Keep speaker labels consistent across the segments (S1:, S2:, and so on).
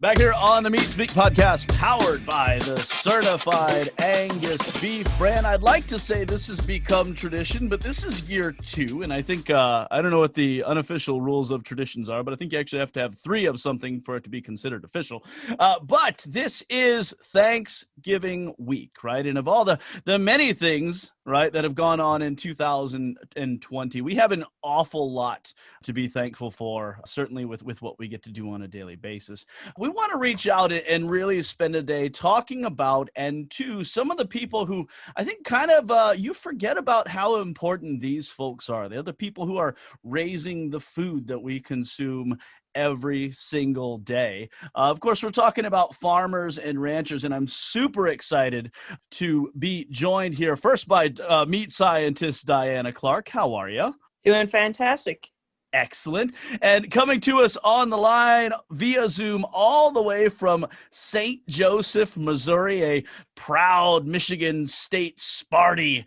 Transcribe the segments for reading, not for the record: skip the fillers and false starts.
S1: Back here on the Meat Speak podcast, powered by the Certified Angus Beef brand. I'd like to say this has become tradition, but this is year 2. And I think, I don't know what the unofficial rules of traditions are, but I think you actually have to have 3 of something for it to be considered official. But this is Thanksgiving week, right? And of all the many things, right, that have gone on in 2020, we have an awful lot to be thankful for, certainly with what we get to do on a daily basis. We want to reach out and really spend a day talking about, and to some of the people who I think kind of you forget about how important these folks are. They're the people who are raising the food that we consume every single day. Of course, we're talking about farmers and ranchers, and I'm super excited to be joined here first by meat scientist Diana Clark. How are you?
S2: Doing fantastic.
S1: Excellent. And coming to us on the line via Zoom all the way from St. Joseph, Missouri, a proud Michigan State Sparty,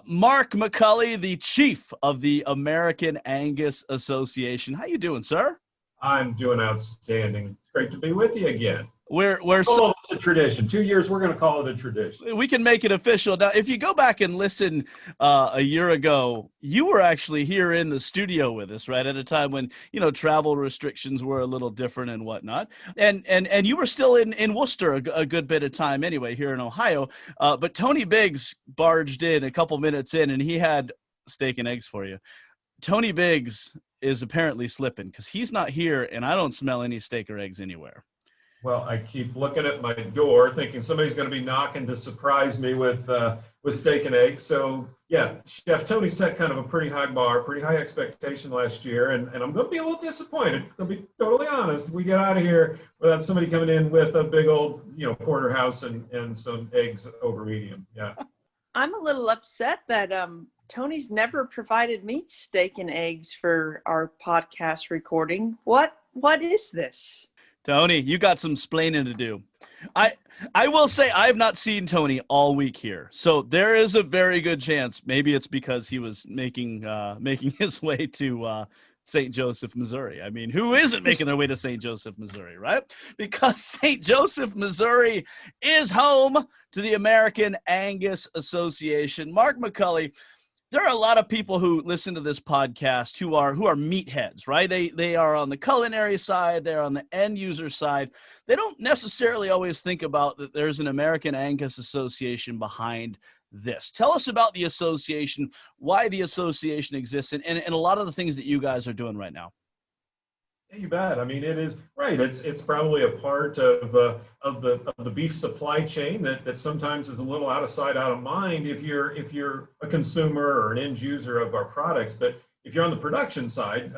S1: Mark McCully, the chief of the American Angus Association. How you doing, sir?
S3: I'm doing outstanding. It's great to be with you again.
S1: We're
S3: so a tradition. 2 years, we're going to call it a tradition.
S1: We can make it official. Now, if you go back and listen a year ago, you were actually here in the studio with us, right, at a time when, you know, travel restrictions were a little different and whatnot. And you were still in Worcester a good bit of time anyway, here in Ohio. But Tony Biggs barged in a couple minutes in, and he had steak and eggs for you. Tony Biggs is apparently slipping because he's not here, and I don't smell any steak or eggs anywhere.
S3: Well, I keep looking at my door thinking somebody's going to be knocking to surprise me with steak and eggs. So, yeah, Chef Tony set kind of a pretty high bar, pretty high expectation last year, and I'm going to be a little disappointed. To be totally honest, we get out of here without somebody coming in with a big old, porterhouse and some eggs over medium. Yeah.
S2: I'm a little upset that Tony's never provided me steak and eggs for our podcast recording. What is this?
S1: Tony, you got some splaining to do. I will say I have not seen Tony all week here, so there is a very good chance maybe it's because he was making his way to St. Joseph, Missouri. I mean, who isn't making their way to St. Joseph, Missouri, right? Because St. Joseph, Missouri is home to the American Angus Association. Mark McCully, there are a lot of people who listen to this podcast who are meatheads, right? They are on the culinary side. They're on the end user side. They don't necessarily always think about that there's an American Angus Association behind this. Tell us about the association, why the association exists, and a lot of the things that you guys are doing right now.
S3: Yeah, you bet. I mean, it is right. It's probably a part of the beef supply chain that sometimes is a little out of sight, out of mind if you're a consumer or an end user of our products. But if you're on the production side,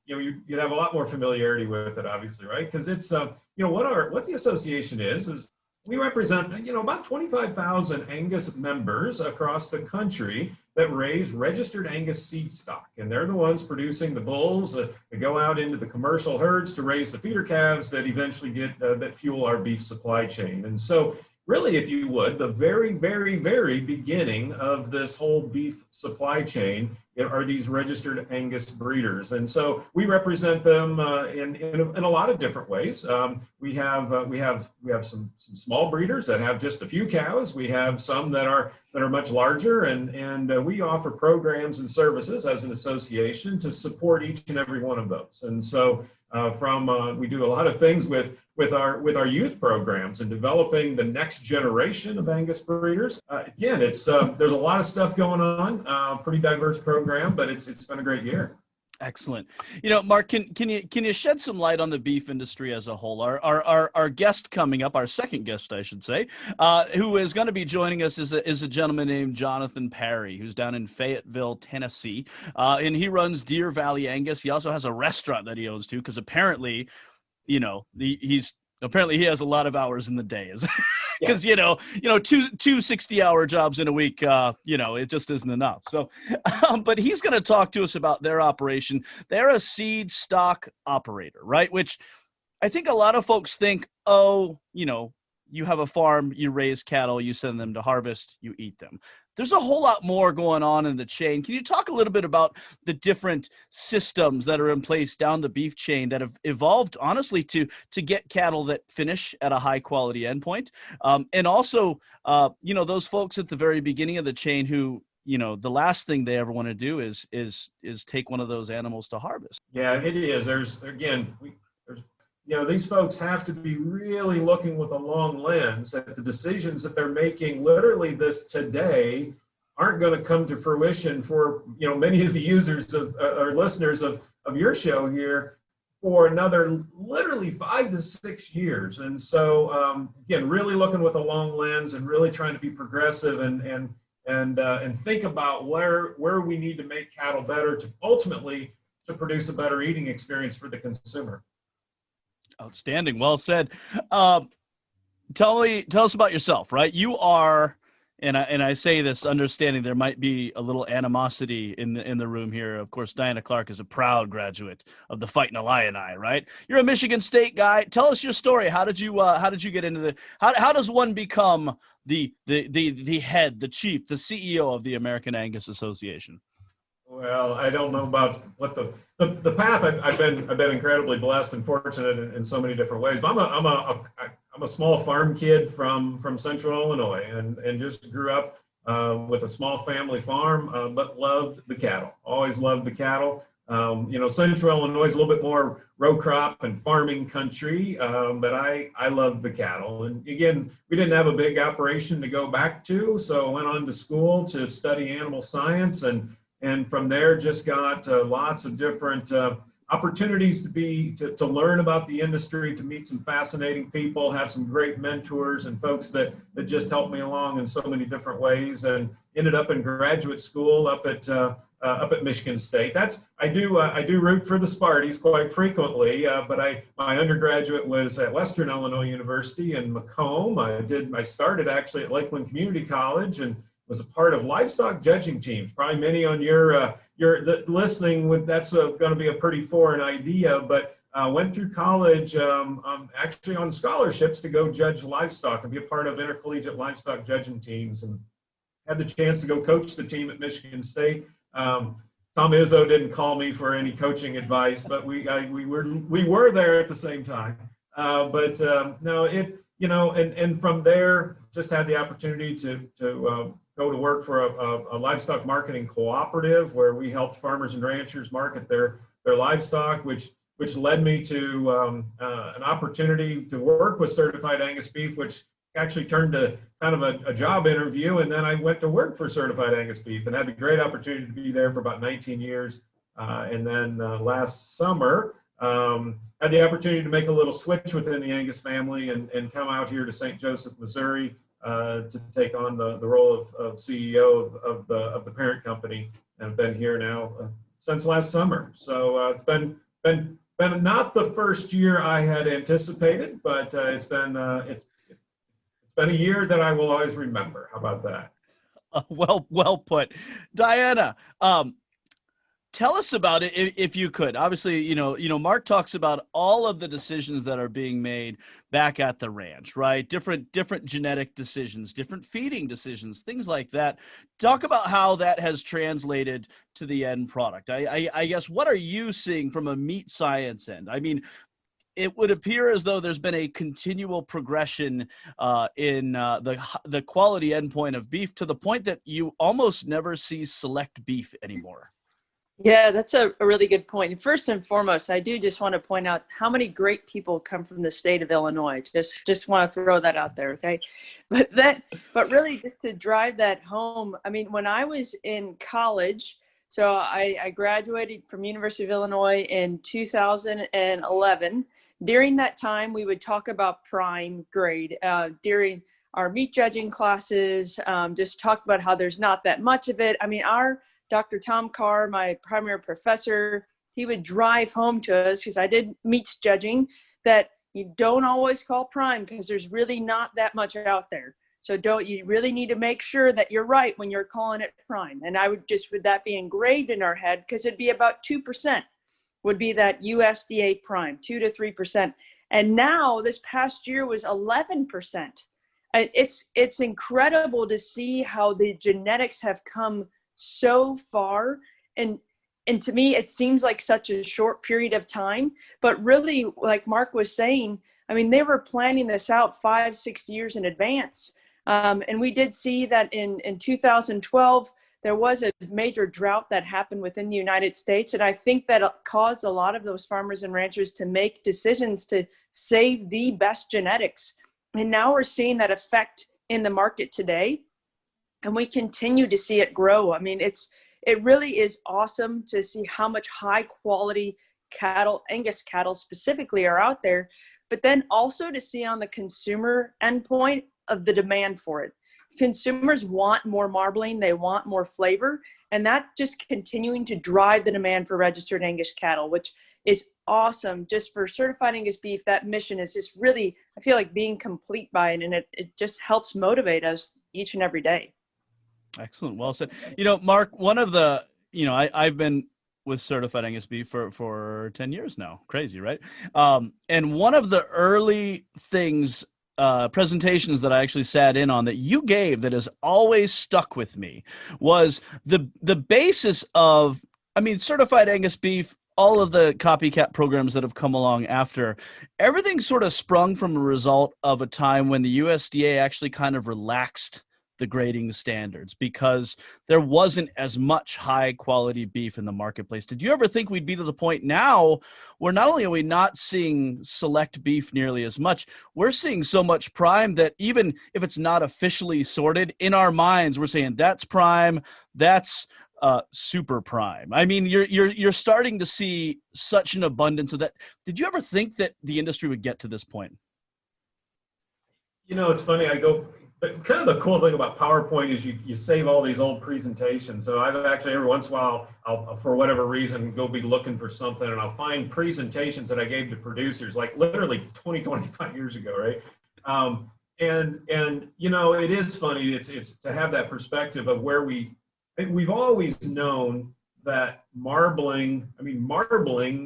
S3: you'd have a lot more familiarity with it, obviously, right? Because it's what the association is we represent about 25,000 Angus members across the country that raise registered Angus seed stock, and they're the ones producing the bulls that go out into the commercial herds to raise the feeder calves that eventually get that fuel our beef supply chain. And so, really, if you would, the very, very, very beginning of this whole beef supply chain are these registered Angus breeders. And so we represent them in a lot of different ways. We have some small breeders that have just a few cows. We have some that are much larger, and we offer programs and services as an association to support each and every one of those. And so we do a lot of things with our youth programs and developing the next generation of Angus breeders. Again, it's there's a lot of stuff going on, pretty diverse program, but it's been a great year.
S1: Excellent. Mark, can you shed some light on the beef industry as a whole? Our guest coming up, our second guest, I should say, who is going to be joining us is a gentleman named Jonathan Perry, who's down in Fayetteville, Tennessee, and he runs Valley Angus. He also has a restaurant that he owns too, because apparently, he has a lot of hours in the day, because two 60-hour jobs in a week, it just isn't enough. So, but he's going to talk to us about their operation. They're a seed stock operator, right? Which I think a lot of folks think, you have a farm, you raise cattle, you send them to harvest, you eat them. there's a whole lot more going on in the chain. Can you talk a little bit about the different systems that are in place down the beef chain that have evolved, honestly, to get cattle that finish at a high quality endpoint? And also, those folks at the very beginning of the chain who, the last thing they ever want to do is take one of those animals to harvest.
S3: Yeah, it is. These folks have to be really looking with a long lens at the decisions that they're making. Literally, this today aren't going to come to fruition for many of the users of or listeners of your show here for another literally 5 to 6 years. And so again, really looking with a long lens and really trying to be progressive and think about where we need to make cattle better to ultimately to produce a better eating experience for the consumer.
S1: Outstanding. Well said. Tell us about yourself, right? You are, and I say this understanding there might be a little animosity in the room here. Of course, Diana Clark is a proud graduate of the Fighting Illini, right? You're a Michigan State guy. Tell us your story. How did you get into how does one become the head, the chief, the CEO of the American Angus Association?
S3: Well, I don't know about what the path. I've been incredibly blessed and fortunate in so many different ways. But I'm a small farm kid from Central Illinois, and just grew up with a small family farm, but loved the cattle. Always loved the cattle. Central Illinois is a little bit more row crop and farming country, but I loved the cattle. And again, we didn't have a big operation to go back to, so I went on to school to study animal science, and from there just got lots of different opportunities to learn about the industry, to meet some fascinating people, have some great mentors and folks that just helped me along in so many different ways, and ended up in graduate school up at Michigan State. I do root for the Sparties quite frequently, but my undergraduate was at Western Illinois University in Macomb. I started actually at Lakeland Community College and was a part of livestock judging teams. Probably many on your listening, that's going to be a pretty foreign idea, but went through college actually on scholarships to go judge livestock and be a part of intercollegiate livestock judging teams, and had the chance to go coach the team at Michigan State. Tom Izzo didn't call me for any coaching advice, but we were there at the same time. And from there, just had the opportunity to go to work for a livestock marketing cooperative where we helped farmers and ranchers market their livestock, which led me to an opportunity to work with Certified Angus Beef, which actually turned to kind of a job interview. And then I went to work for Certified Angus Beef and had the great opportunity to be there for about 19 years. And then last summer, had the opportunity to make a little switch within the Angus family and come out here to St. Joseph, Missouri, to take on the role of CEO of the parent company, and I've been here now since last summer. So it's been not the first year I had anticipated, but it's been a year that I will always remember. How about that?
S1: Well put. Diana, tell us about it if you could. Obviously, Mark talks about all of the decisions that are being made back at the ranch, right? Different genetic decisions, different feeding decisions, things like that. Talk about how that has translated to the end product. I guess, what are you seeing from a meat science end? I mean, it would appear as though there's been a continual progression in the quality endpoint of beef, to the point that you almost never see select beef anymore.
S2: Yeah, that's a really good point. First and foremost, I do just want to point out how many great people come from the state of Illinois. Just want to throw that out there, okay? But really, just to drive that home, I mean, when I was in college, so I graduated from University of Illinois in 2011. During that time, we would talk about prime grade during our meat judging classes, just talk about how there's not that much of it. I mean, our Dr. Tom Carr, my primary professor, he would drive home to us, because I did meats judging, that you don't always call prime because there's really not that much out there. So you really need to make sure that you're right when you're calling it prime. And I would just, with that be engraved in our head, because it'd be about 2% would be that USDA prime, 2 to 3%. And now this past year was 11%. it's incredible to see how the genetics have come so far. And to me, it seems like such a short period of time, but really, like Mark was saying, I mean, they were planning this out 5-6 years in advance. And we did see that in 2012, there was a major drought that happened within the United States. And I think that caused a lot of those farmers and ranchers to make decisions to save the best genetics. And now we're seeing that effect in the market today. And we continue to see it grow. I mean, it really is awesome to see how much high quality cattle, Angus cattle specifically, are out there, but then also to see on the consumer endpoint of the demand for it. Consumers want more marbling, they want more flavor, and that's just continuing to drive the demand for registered Angus cattle, which is awesome. Just for certified Angus beef, that mission is just really, I feel like, being complete by it, and it just helps motivate us each and every day.
S1: Excellent. Well said. Mark, one of the, I've been with certified Angus beef for 10 years now. Crazy, right? And one of the early things, presentations that I actually sat in on that you gave that has always stuck with me was the basis of, certified Angus beef, all of the copycat programs that have come along after, everything sort of sprung from a result of a time when the USDA actually kind of relaxed the grading standards because there wasn't as much high quality beef in the marketplace. Did you ever think we'd be to the point now where not only are we not seeing select beef nearly as much, we're seeing so much prime that even if it's not officially sorted, in our minds we're saying that's prime, that's super prime. I mean, you're starting to see such an abundance of that. Did you ever think that the industry would get to this point?
S3: It's funny. Kind of the cool thing about PowerPoint is you save all these old presentations. So I've actually, every once in a while, I'll for whatever reason, go be looking for something, and I'll find presentations that I gave to producers, like literally 25 years ago, right? And it is funny. It's to have that perspective of where we've always known that marbling,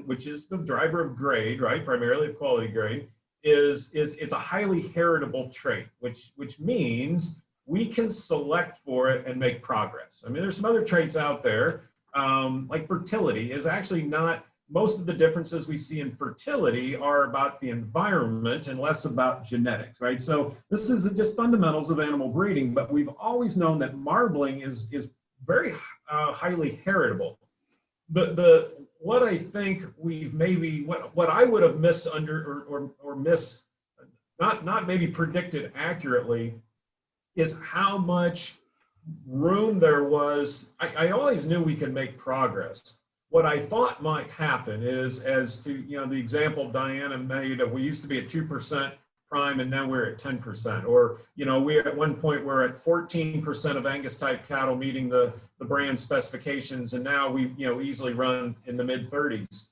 S3: which is the driver of grade, right? Primarily of quality grade, it's a highly heritable trait, which means we can select for it and make progress. There's some other traits out there, like fertility is actually not, most of the differences we see in fertility are about the environment and less about genetics, right? So this is just fundamentals of animal breeding, but we've always known that marbling is very highly heritable. What I think we've maybe, what I would have not maybe predicted accurately is how much room there was. I always knew we could make progress. What I thought might happen is, as to, the example Diana made of, we used to be at 2% prime and now we're at 10%, or, we at one point we're at 14% of Angus type cattle meeting the brand specifications, and now we easily run in the mid 30s.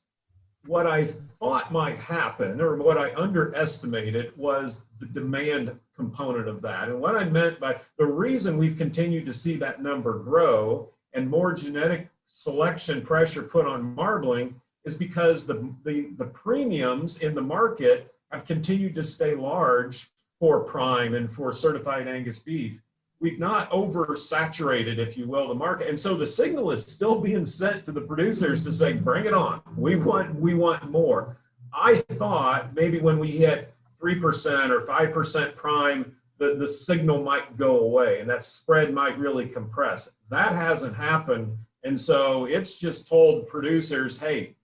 S3: What I thought might happen, or what I underestimated, was the demand component of that. And what I meant by the reason we've continued to see that number grow and more genetic selection pressure put on marbling is because the premiums in the market have continued to stay large for prime and for certified Angus beef. We've not oversaturated, if you will, the market. And so the signal is still being sent to the producers to say, bring it on. We want more. I thought maybe when we hit 3% or 5% prime, the signal might go away and that spread might really compress. That hasn't happened. And so it's just told producers, hey,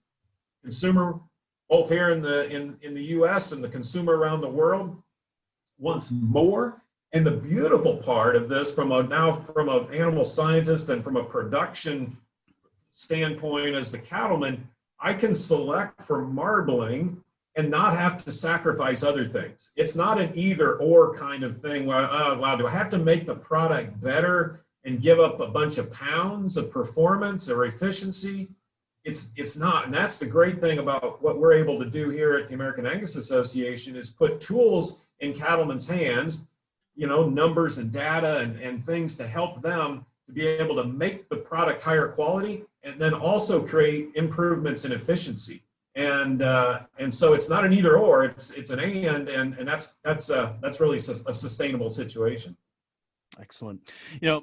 S3: consumer, both here in the US and the consumer around the world, wants more. And the beautiful part of this, from an animal scientist and from a production standpoint as the cattleman, I can select for marbling and not have to sacrifice other things. It's not an either or kind of thing where, wow, do I have to make the product better and give up a bunch of pounds of performance or efficiency? It's not. And that's the great thing about what we're able to do here at the American Angus Association, is put tools in cattlemen's hands, numbers and data and things to help them to be able to make the product higher quality and then also create improvements in efficiency. And so it's not an either or, it's an and that's really a sustainable situation.
S1: Excellent.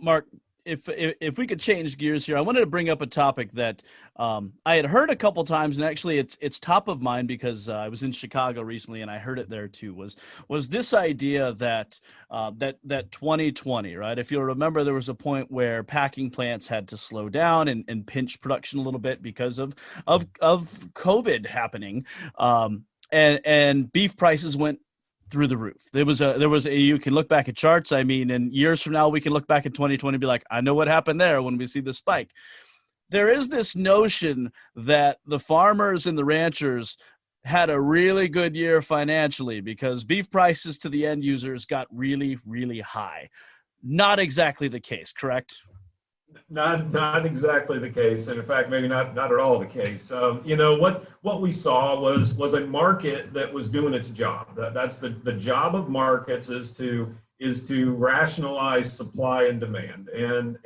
S1: Mark, if we could change gears here, I wanted to bring up a topic that I had heard a couple times, and actually it's top of mind because I was in Chicago recently and I heard it there too. Was this idea that 2020, right? If you'll remember, there was a point where packing plants had to slow down and pinch production a little bit because of COVID happening, and beef prices went through the roof. There was a you can look back at charts. I mean, and years from now, we can look back at 2020 and be like, I know what happened there when we see the spike. There is this notion that the farmers and the ranchers had a really good year financially because beef prices to the end users got really, really high. Not exactly the case, correct?
S3: Not exactly the case, and in fact, maybe not at all the case. What we saw was a market that was doing its job. That's the job of markets is to rationalize supply and demand. And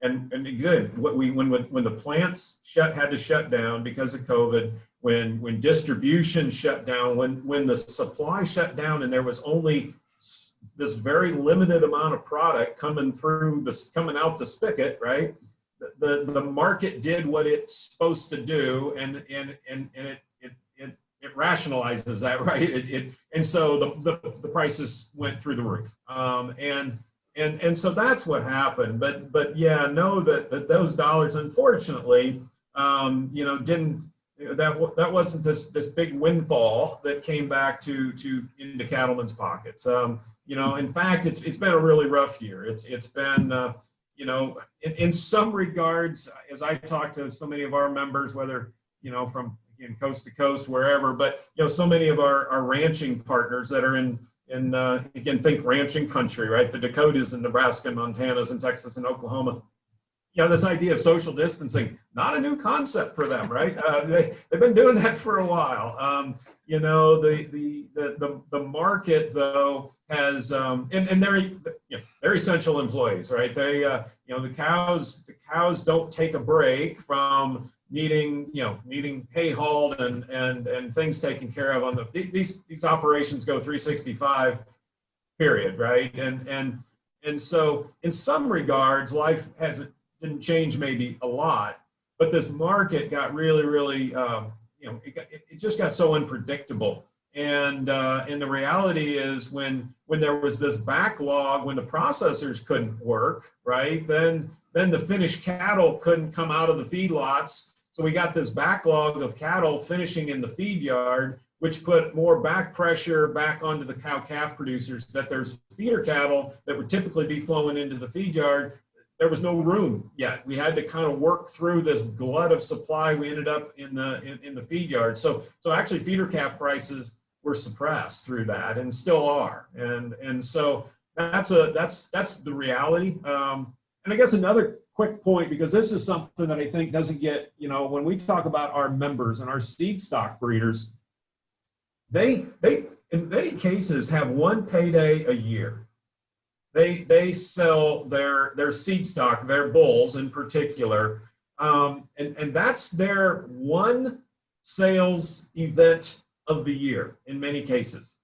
S3: again, when the plants had to shut down because of COVID, when distribution shut down, when the supply shut down, and there was only this very limited amount of product coming out the spigot, right? The market did what it's supposed to do, and it rationalizes that, right? And so the prices went through the roof, and so that's what happened. But yeah, know that those dollars, unfortunately, didn't. That wasn't this big windfall that came back into cattlemen's pockets. In fact, it's been a really rough year. It's been in some regards, as I talk to so many of our members, whether from coast to coast, wherever, but so many of our ranching partners that are in again, think ranching country, right? The Dakotas and Nebraska and Montanas and Texas and Oklahoma. This idea of social distancing, not a new concept for them, right? They've been doing that for a while. The market though has and they're essential employees, right? They the cows don't take a break from needing hay hauled and things taken care of on these operations go 365 period, right? And so in some regards life didn't change maybe a lot, but this market got really it just got so unpredictable. And the reality is when there was this backlog, when the processors couldn't work, right, then the finished cattle couldn't come out of the feedlots. So we got this backlog of cattle finishing in the feed yard, which put more back pressure back onto the cow-calf producers, that there's feeder cattle that would typically be flowing into the feed yard. There was no room yet. We had to kind of work through this glut of supply. We ended up in the feed yard. So actually feeder calf prices were suppressed through that and still are. And so that's the reality. And I guess another quick point, because this is something that I think doesn't get, when we talk about our members and our seed stock breeders, they in many cases have one payday a year. They sell their seed stock, their bulls in particular, and that's their one sales event of the year in many cases.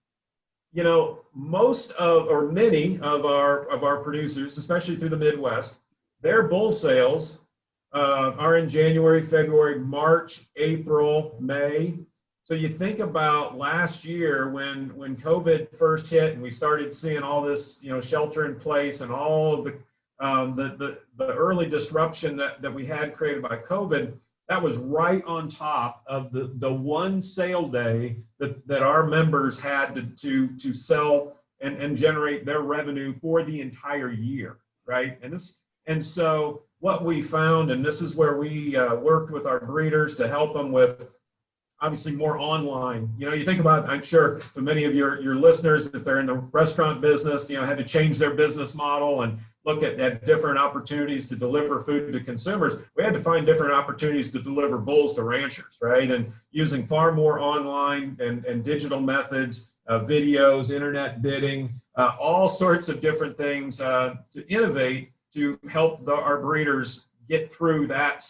S3: Most of or many of our producers, especially through the Midwest, their bull sales are in January, February, March, April, May. So you think about last year when COVID first hit and we started seeing all this, shelter in place and all of the early disruption that we had created by COVID, that was right on top of the one sale day that our members had to sell and generate their revenue for the entire year, right? And so what we found, and this is where we worked with our breeders to help them with obviously more online. You think about, I'm sure for many of your listeners, if they're in the restaurant business, had to change their business model and look at different opportunities to deliver food to consumers. We had to find different opportunities to deliver bulls to ranchers, right? And using far more online and digital methods, videos, internet bidding, all sorts of different things to innovate to help our breeders get through that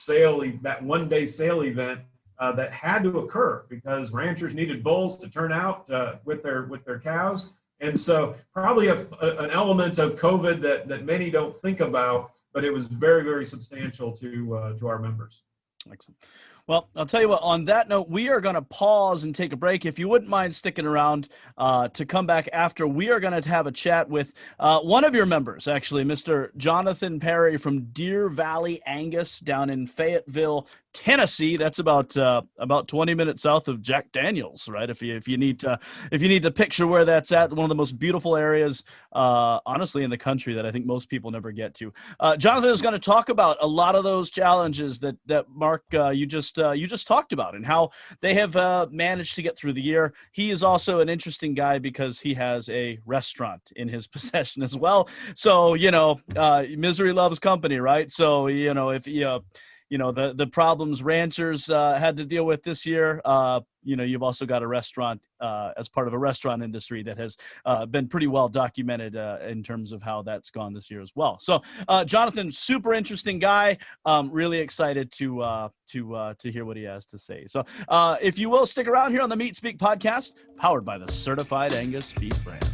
S3: one day sale event that had to occur because ranchers needed bulls to turn out with their cows. And so probably an element of COVID that many don't think about, but it was very, very substantial to our members.
S1: Excellent. Well, I'll tell you what, on that note, we are going to pause and take a break. If you wouldn't mind sticking around to come back after, we are going to have a chat with one of your members, actually, Mr. Jonathan Perry from Deer Valley Angus down in Fayetteville, Tennessee. That's about 20 minutes south of Jack Daniels, right? If you need to picture where that's at, one of the most beautiful areas, honestly, in the country that I think most people never get to. Jonathan is going to talk about a lot of those challenges that Mark you just talked about and how they have managed to get through the year. He is also an interesting guy because he has a restaurant in his possession as well. So misery loves company, right? So if the problems ranchers had to deal with this year, you've also got a restaurant as part of a restaurant industry that has been pretty well documented in terms of how that's gone this year as well. So Jonathan, super interesting guy. Really excited to hear what he has to say. So if you will stick around here on the Meat Speak podcast, powered by the Certified Angus Beef brand.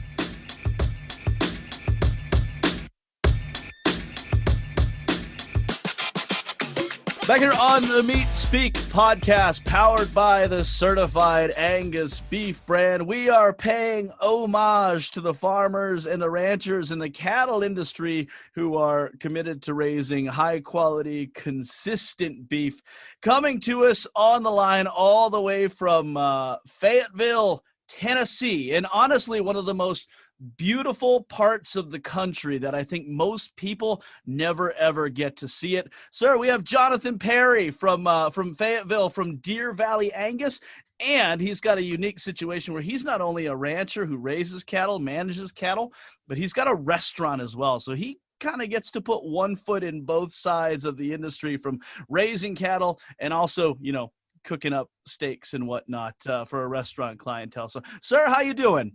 S1: Back here on the Meat Speak podcast, powered by the Certified Angus Beef brand, we are paying homage to the farmers and the ranchers in the cattle industry who are committed to raising high-quality, consistent beef. Coming to us on the line all the way from Fayetteville, Tennessee, and honestly, one of the most beautiful parts of the country that I think most people never ever get to see it. Sir, we have Jonathan Perry from Fayetteville, from Deer Valley Angus, and he's got a unique situation where he's not only a rancher who raises cattle, manages cattle, but he's got a restaurant as well. So he kind of gets to put one foot in both sides of the industry, from raising cattle and also, cooking up steaks and whatnot for a restaurant clientele. So, sir, how you doing?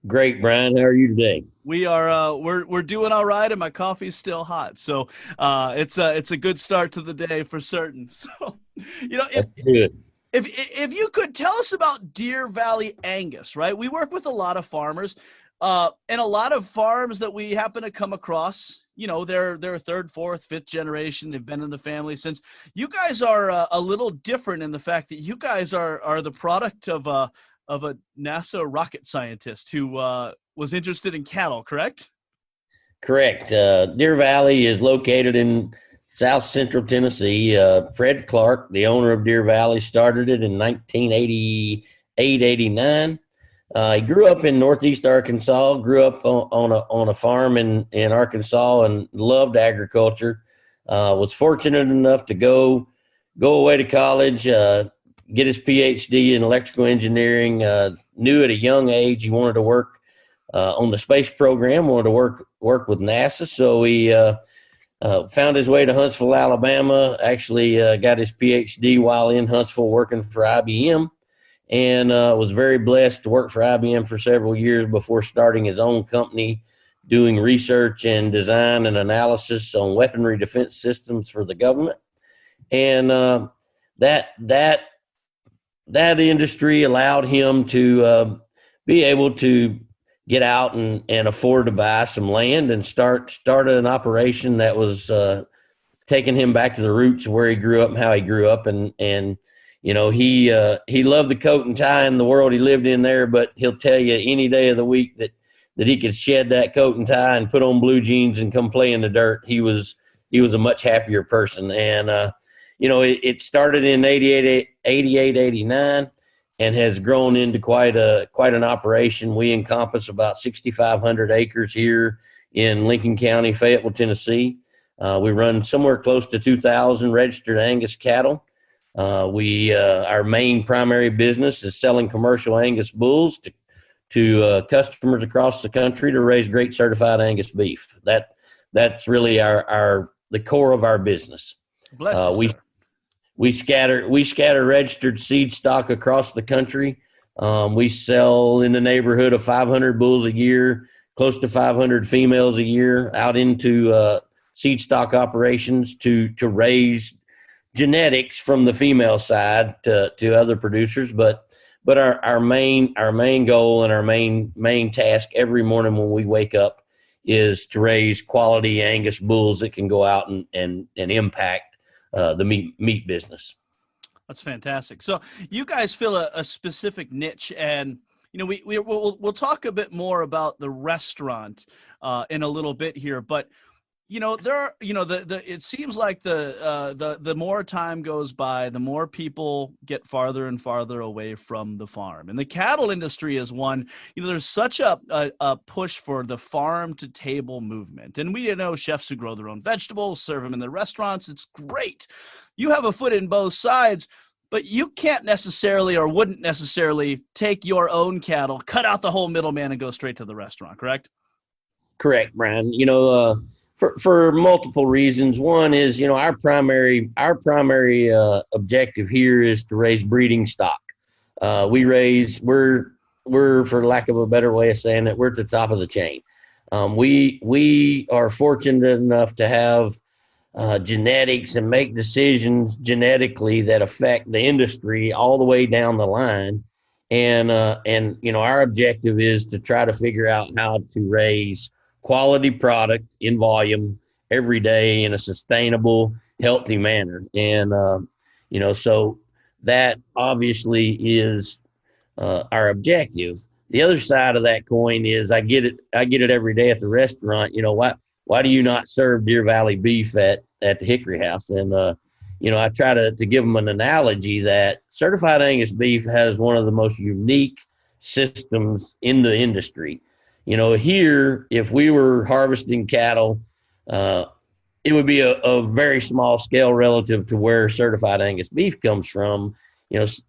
S4: Great, Brian. How are you today?
S1: We are we're doing all right, and my coffee's still hot, so it's a good start to the day for certain. So, if you could tell us about Deer Valley Angus, right? We work with a lot of farmers, and a lot of farms that we happen to come across. They're third, fourth, fifth generation. They've been in the family since. You guys are a little different in the fact that you guys are the product of a NASA rocket scientist who was interested in cattle, correct?
S4: Correct. Deer Valley is located in south central Tennessee. Fred Clark, the owner of Deer Valley, started it in 1988, 89. He grew up in northeast Arkansas, grew up on a farm in Arkansas and loved agriculture. Was fortunate enough to go away to college, get his PhD in electrical engineering, knew at a young age he wanted to work on the space program, wanted to work with NASA. So he found his way to Huntsville, Alabama, actually got his PhD while in Huntsville working for IBM, and was very blessed to work for IBM for several years before starting his own company, doing research and design and analysis on weaponry defense systems for the government. And that industry allowed him to be able to get out and afford to buy some land and start an operation that was taking him back to the roots of where he grew up and how he grew up. And he loved the coat and tie in the world he lived in there, but he'll tell you any day of the week that he could shed that coat and tie and put on blue jeans and come play in the dirt. He was a much happier person. And it started in 88, 89 and has grown into quite an operation. We encompass about 6,500 acres here in Lincoln County, Fayetteville, Tennessee. We run somewhere close to 2,000 registered Angus cattle. Our main primary business is selling commercial Angus bulls to customers across the country to raise great certified Angus beef. That's really the core of our business.
S1: Bless you, sir.
S4: We scatter registered seed stock across the country. We sell in the neighborhood of 500 bulls a year, close to 500 females a year, out into seed stock operations to raise genetics from the female side to other producers, but our main goal and our main task every morning when we wake up is to raise quality Angus bulls that can go out and impact the meat business.
S1: That's fantastic. So you guys fill a specific niche, and we'll talk a bit more about the restaurant in a little bit here, but there are, it seems like the more time goes by, the more people get farther and farther away from the farm. And the cattle industry is one, there's such a push for the farm to table movement. And we know chefs who grow their own vegetables, serve them in their restaurants. It's great. You have a foot in both sides, but you can't necessarily or wouldn't necessarily take your own cattle, cut out the whole middleman and go straight to the restaurant, correct?
S4: Correct, Brian. For multiple reasons. One is, our primary objective here is to raise breeding stock. We're for lack of a better way of saying it, we're at the top of the chain. We are fortunate enough to have genetics and make decisions genetically that affect the industry all the way down the line. And our objective is to try to figure out how to raise quality product in volume every day in a sustainable, healthy manner. And, so that obviously is our objective. The other side of that coin is I get it every day at the restaurant. Why do you not serve Deer Valley beef at the Hickory House? And, I try to give them an analogy that certified Angus beef has one of the most unique systems in the industry. Here, if we were harvesting cattle, it would be a very small scale relative to where certified Angus beef comes from.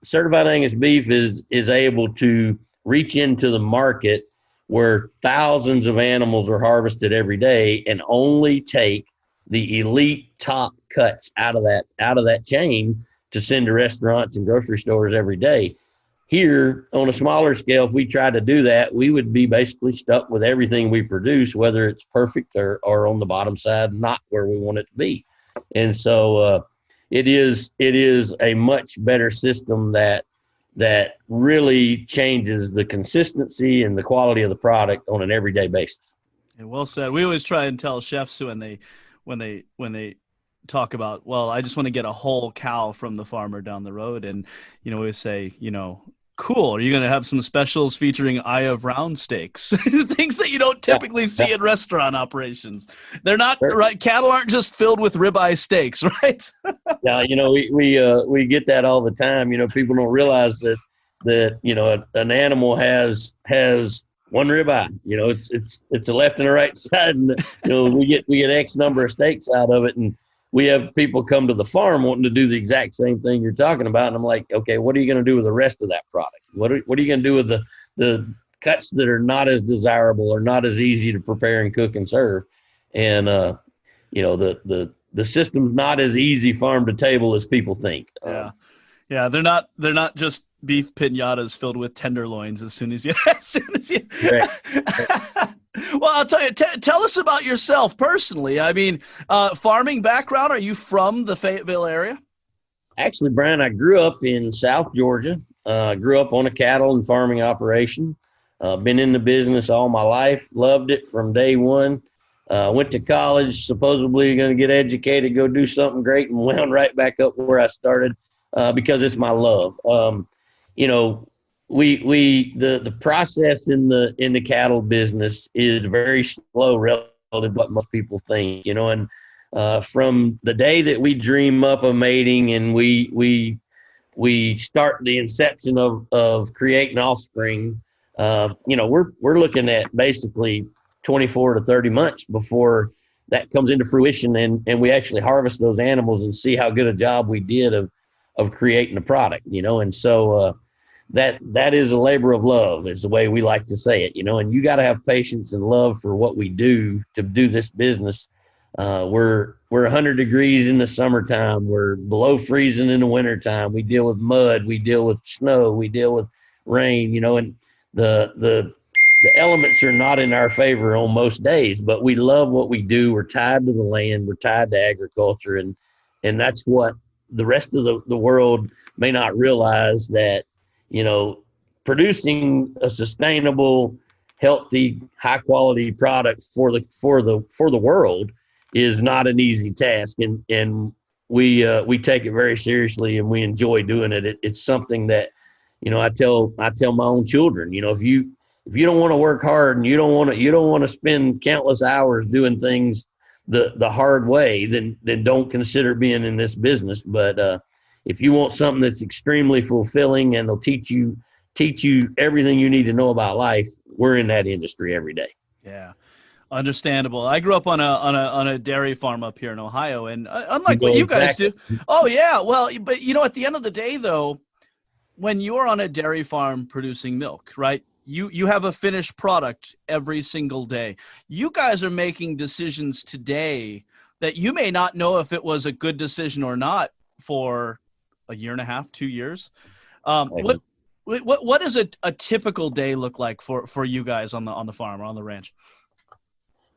S4: Certified Angus beef is able to reach into the market where thousands of animals are harvested every day and only take the elite top cuts out of that chain to send to restaurants and grocery stores every day. Here, on a smaller scale, if we tried to do that, we would be basically stuck with everything we produce, whether it's perfect or on the bottom side, not where we want it to be. And so it is a much better system that really changes the consistency and the quality of the product on an everyday basis.
S1: And well said. We always try and tell chefs when they talk about, well, I just want to get a whole cow from the farmer down the road. And, we always say, cool. Are you going to have some specials featuring eye of round steaks? Things that you don't typically see in restaurant operations. They're not right. Cattle aren't just filled with ribeye steaks, right?
S4: Yeah. We get that all the time. People don't realize that an animal has one ribeye. It's a left and a right side, and we get X number of steaks out of it, and we have people come to the farm wanting to do the exact same thing you're talking about. And I'm like, okay, what are you going to do with the rest of that product? What are you going to do with the cuts that are not as desirable or not as easy to prepare and cook and serve? And, the system's not as easy farm to table as people think.
S1: Yeah. They're not just beef pinatas filled with tenderloins as soon as you.
S4: Right.
S1: Well, I'll tell you, tell us about yourself personally. I mean, farming background, are you from the Fayetteville area?
S4: Actually, Brian, I grew up in South Georgia, grew up on a cattle and farming operation, been in the business all my life, loved it from day one, went to college, supposedly going to get educated, go do something great, and wound right back up where I started because it's my love. The process in the cattle business is very slow relative to what most people think, and from the day that we dream up a mating and we start the inception of creating offspring, we're looking at basically 24 to 30 months before that comes into fruition and we actually harvest those animals and see how good a job we did of creating the product, and so that is a labor of love is the way we like to say it, and you got to have patience and love for what we do to do this business. We're 100 degrees in the summertime. We're below freezing in the wintertime. We deal with mud. We deal with snow. We deal with rain, and the elements are not in our favor on most days, but we love what we do. We're tied to the land. We're tied to agriculture. And that's what the rest of the world may not realize that, producing a sustainable, healthy, high quality product for the world is not an easy task. And we take it very seriously, and we enjoy doing it. It's something that, I tell my own children, if you don't want to work hard and you don't want to spend countless hours doing things the hard way, then don't consider being in this business. But if you want something that's extremely fulfilling and will teach you everything you need to know about life, we're in that industry every day.
S1: Yeah. Understandable. I grew up on a dairy farm up here in Ohio, and unlike what you guys do. Oh yeah. Well, but at the end of the day though, when you're on a dairy farm producing milk, right? You have a finished product every single day. You guys are making decisions today that you may not know if it was a good decision or not for a year and a half, 2 years. What does a typical day look like for you guys on the farm or on the ranch?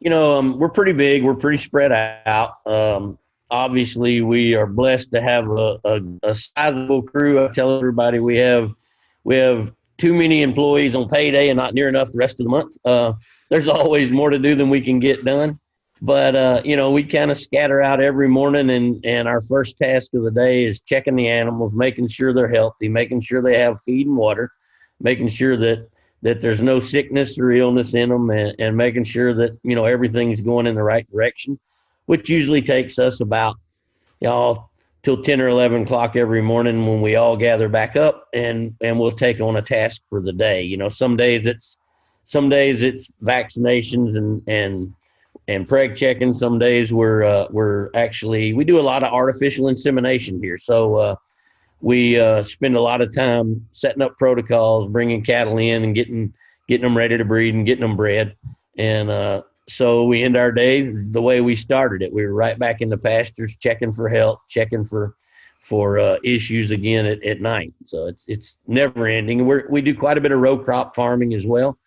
S4: We're pretty big. We're pretty spread out. Obviously, we are blessed to have a sizable crew. I tell everybody we have too many employees on payday and not near enough the rest of the month. There's always more to do than we can get done. But, we kind of scatter out every morning, and our first task of the day is checking the animals, making sure they're healthy, making sure they have feed and water, making sure that there's no sickness or illness in them, and making sure that, everything's going in the right direction, which usually takes us about, till 10 or 11 o'clock every morning when we all gather back up and we'll take on a task for the day. Some days it's vaccinations and preg checking. Some days we do a lot of artificial insemination here. So we spend a lot of time setting up protocols, bringing cattle in and getting them ready to breed and getting them bred. And so we end our day the way we started it. We were right back in the pastures, checking for health, checking for issues again at night. So it's never ending. We do quite a bit of row crop farming as well.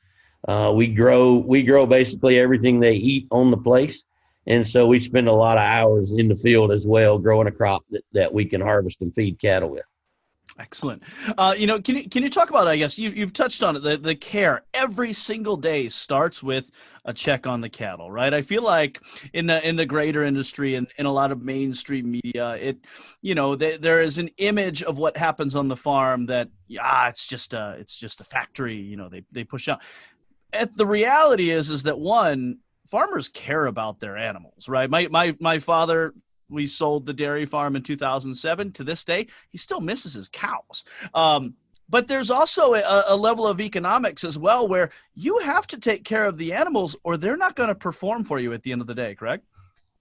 S4: We grow basically everything they eat on the place. And so we spend a lot of hours in the field as well, growing a crop that we can harvest and feed cattle with.
S1: Excellent. Can you talk about, I guess you've touched on it, the care every single day starts with a check on the cattle, right? I feel like in the greater industry and in a lot of mainstream media, there is an image of what happens on the farm that, it's just a factory, they push out. The reality is that one, farmers care about their animals, right? My father, we sold the dairy farm in 2007. To this day, he still misses his cows. But there's also a level of economics as well, where you have to take care of the animals or they're not going to perform for you at the end of the day, correct?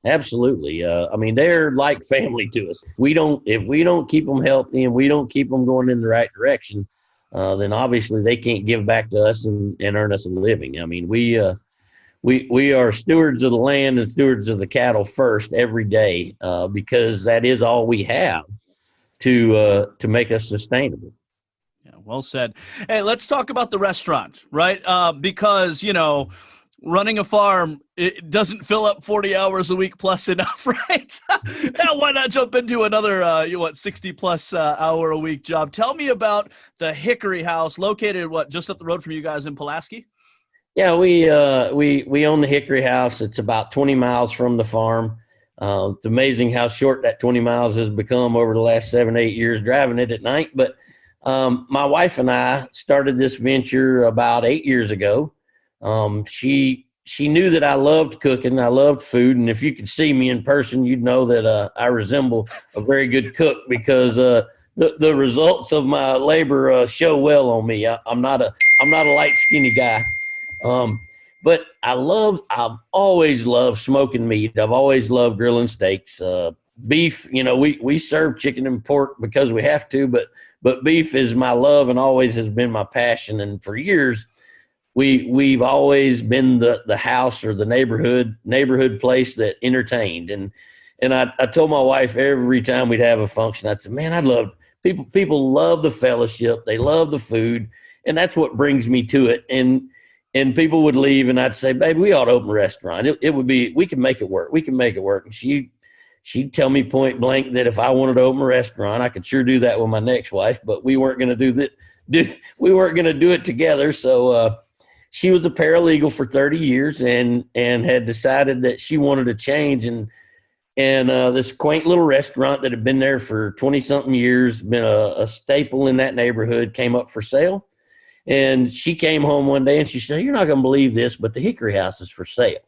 S4: Absolutely. They're like family to us. If we don't keep them healthy and we don't keep them going in the right direction, then obviously they can't give back to us and earn us a living. We are stewards of the land and stewards of the cattle first every day, because that is all we have to make us sustainable.
S1: Yeah, well said. Hey, let's talk about the restaurant, right? Because, running a farm, it doesn't fill up 40 hours a week plus enough, right? Now, why not jump into another, 60 plus hour a week job? Tell me about the Hickory House, located, just up the road from you guys in Pulaski?
S4: Yeah, we own the Hickory House. It's about 20 miles from the farm. It's amazing how short that 20 miles has become over the last 7-8 years driving it at night. But my wife and I started this venture about 8 years ago. She knew that I loved cooking. I loved food. And if you could see me in person, you'd know that I resemble a very good cook, because the results of my labor show well on me. I'm not a light, skinny guy. But I've always loved smoking meat. I've always loved grilling steaks, beef. We serve chicken and pork because we have to, but beef is my love and always has been my passion. And for years, we've always been the house or the neighborhood place that entertained. And I told my wife every time we'd have a function, I'd say, man, I'd love people love the fellowship. They love the food. And that's what brings me to it. And people would leave and I'd say, baby, we ought to open a restaurant. It would be, we can make it work. We can make it work. And she she'd tell me point blank that if I wanted to open a restaurant, I could sure do that with my next wife, but we weren't going to do that. We weren't going to do it together. So she was a paralegal for 30 years and had decided that she wanted to change. And this quaint little restaurant that had been there for 20 something years, been a staple in that neighborhood, came up for sale. And she came home one day and she said, "You're not going to believe this, but the Hickory House is for sale."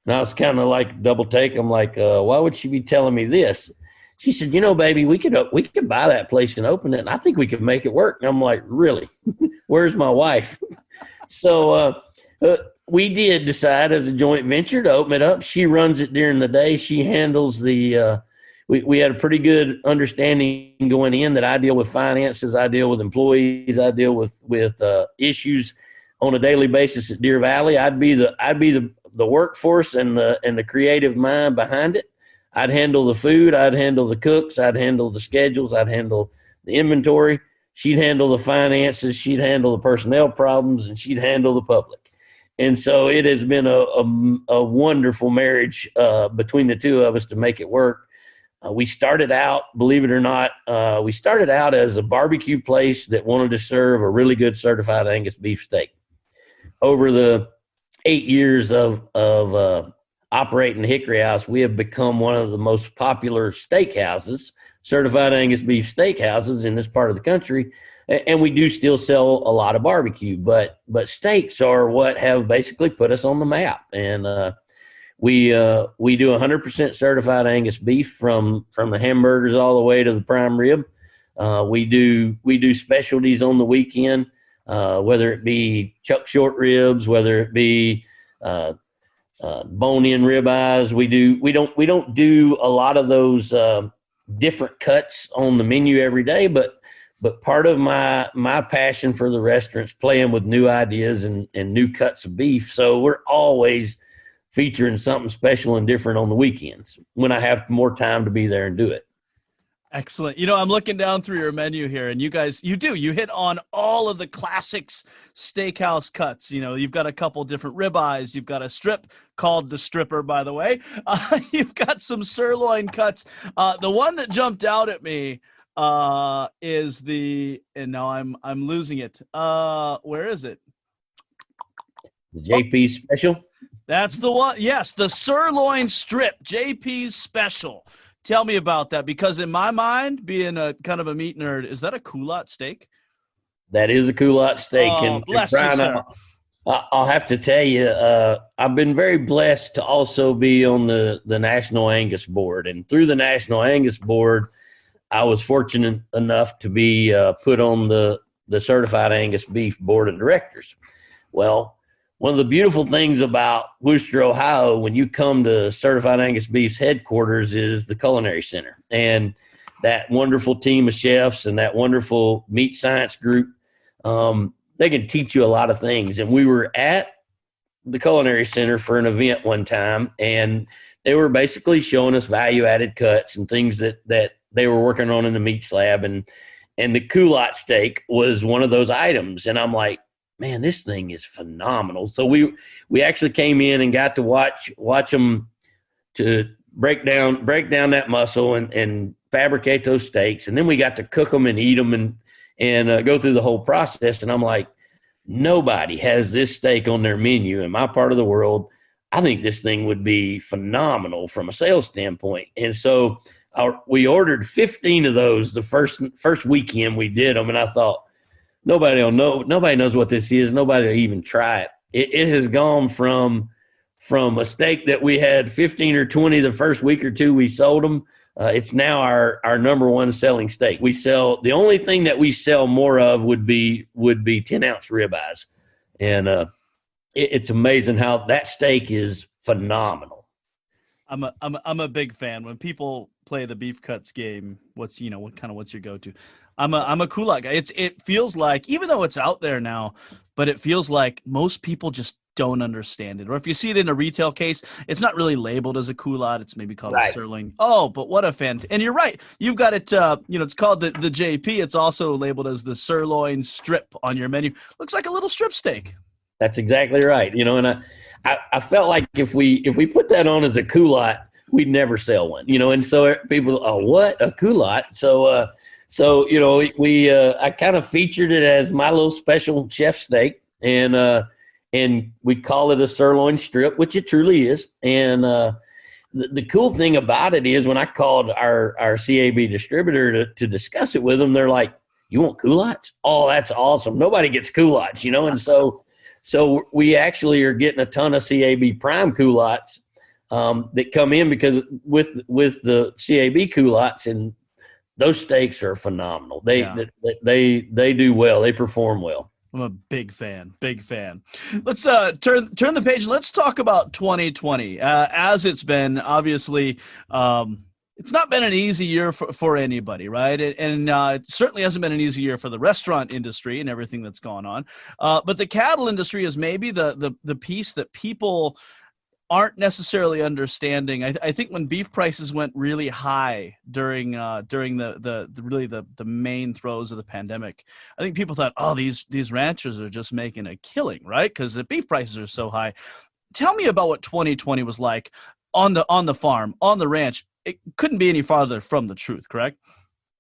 S4: And I was kind of like double take. I'm like, why would she be telling me this? She said, "You know, baby, we could buy that place and open it, and I think we could make it work." And I'm like, "Really? Where's my wife?" So we did decide as a joint venture to open it up. She runs it during the day. She handles the we had a pretty good understanding going in that I deal with finances, I deal with employees, I deal with issues on a daily basis at Deer Valley. I'd be the workforce and the creative mind behind it. I'd handle the food, I'd handle the cooks, I'd handle the schedules, I'd handle the inventory. She'd handle the finances, she'd handle the personnel problems, and she'd handle the public. And so it has been a wonderful marriage between the two of us to make it work. We started out, believe it or not, as a barbecue place that wanted to serve a really good certified Angus beef steak. Over the 8 years of operating Hickory House, we have become one of the most popular steakhouses, certified Angus beef steakhouses in this part of the country. And we do still sell a lot of barbecue, but steaks are what have basically put us on the map. And we do 100% certified Angus beef from the hamburgers all the way to the prime rib. We do specialties on the weekend, whether it be chuck short ribs, whether it be bone-in ribeyes. We don't do a lot of those different cuts on the menu every day, but part of my passion for the restaurant's playing with new ideas and new cuts of beef. So we're always featuring something special and different on the weekends when I have more time to be there and do it.
S1: Excellent. You know, I'm looking down through your menu here, and you hit on all of the classics steakhouse cuts. You know, you've got a couple different ribeyes. You've got a strip called the Stripper, by the way. You've got some sirloin cuts. The one that jumped out at me is and now I'm losing it. Where is it?
S4: The JP special.
S1: That's the one. Yes, the sirloin strip, JP's special. Tell me about that, because in my mind, being a kind of a meat nerd, is that a culotte steak?
S4: That is a culotte steak.
S1: Oh,
S4: and
S1: bless you, sir.
S4: I'll have to tell you, I've been very blessed to also be on the National Angus Board. And through the National Angus Board, I was fortunate enough to be put on the Certified Angus Beef Board of Directors. Well, one of the beautiful things about Wooster, Ohio, when you come to Certified Angus Beef's headquarters, is the Culinary Center. And that wonderful team of chefs and that wonderful meat science group, they can teach you a lot of things. And we were at the Culinary Center for an event one time, and they were basically showing us value-added cuts and things that they were working on in the meat slab. And the culotte steak was one of those items. And I'm like, man, this thing is phenomenal. So we actually came in and got to watch them to break down that muscle and fabricate those steaks. And then we got to cook them and eat them and go through the whole process. And I'm like, nobody has this steak on their menu in my part of the world. I think this thing would be phenomenal from a sales standpoint. And so we ordered 15 of those the first weekend we did them. And I thought, nobody knows what this is. Nobody will even try it. It has gone from a steak that we had 15 or 20 the first week or two we sold them. It's now our number one selling steak. The only thing that we sell more of would be 10-ounce ribeyes. And it's amazing how that steak is phenomenal.
S1: I'm a big fan. When people play the beef cuts game, what's your go-to? I'm a culotte guy. It feels like, even though it's out there now, but it feels like most people just don't understand it. Or if you see it in a retail case, it's not really labeled as a culotte. It's maybe called a sirloin. Oh, but what a fan. And you're right. You've got it, it's called the JP. It's also labeled as the sirloin strip on your menu. Looks like a little strip steak.
S4: That's exactly right. And I felt like if we put that on as a culotte, we'd never sell one, and so people, oh, what, a culotte? So I kind of featured it as my little special chef steak, and we call it a sirloin strip, which it truly is. And the cool thing about it is when I called our CAB distributor to discuss it with them, they're like, you want culottes? Oh, that's awesome. Nobody gets culottes, and so we actually are getting a ton of CAB prime culottes that come in because with the CAB culottes, and those steaks are phenomenal. They do well. They perform well.
S1: I'm a big fan. Let's turn the page. Let's talk about 2020. As it's been, obviously, it's not been an easy year for anybody, right? And it certainly hasn't been an easy year for the restaurant industry and everything that's gone on. But the cattle industry is maybe the piece that people aren't necessarily understanding. I think when beef prices went really high during the main throes of the pandemic, I think people thought, oh, these ranchers are just making a killing, right? Because the beef prices are so high. Tell me about what 2020 was like on the farm, on the ranch. It couldn't be any farther from the truth, correct?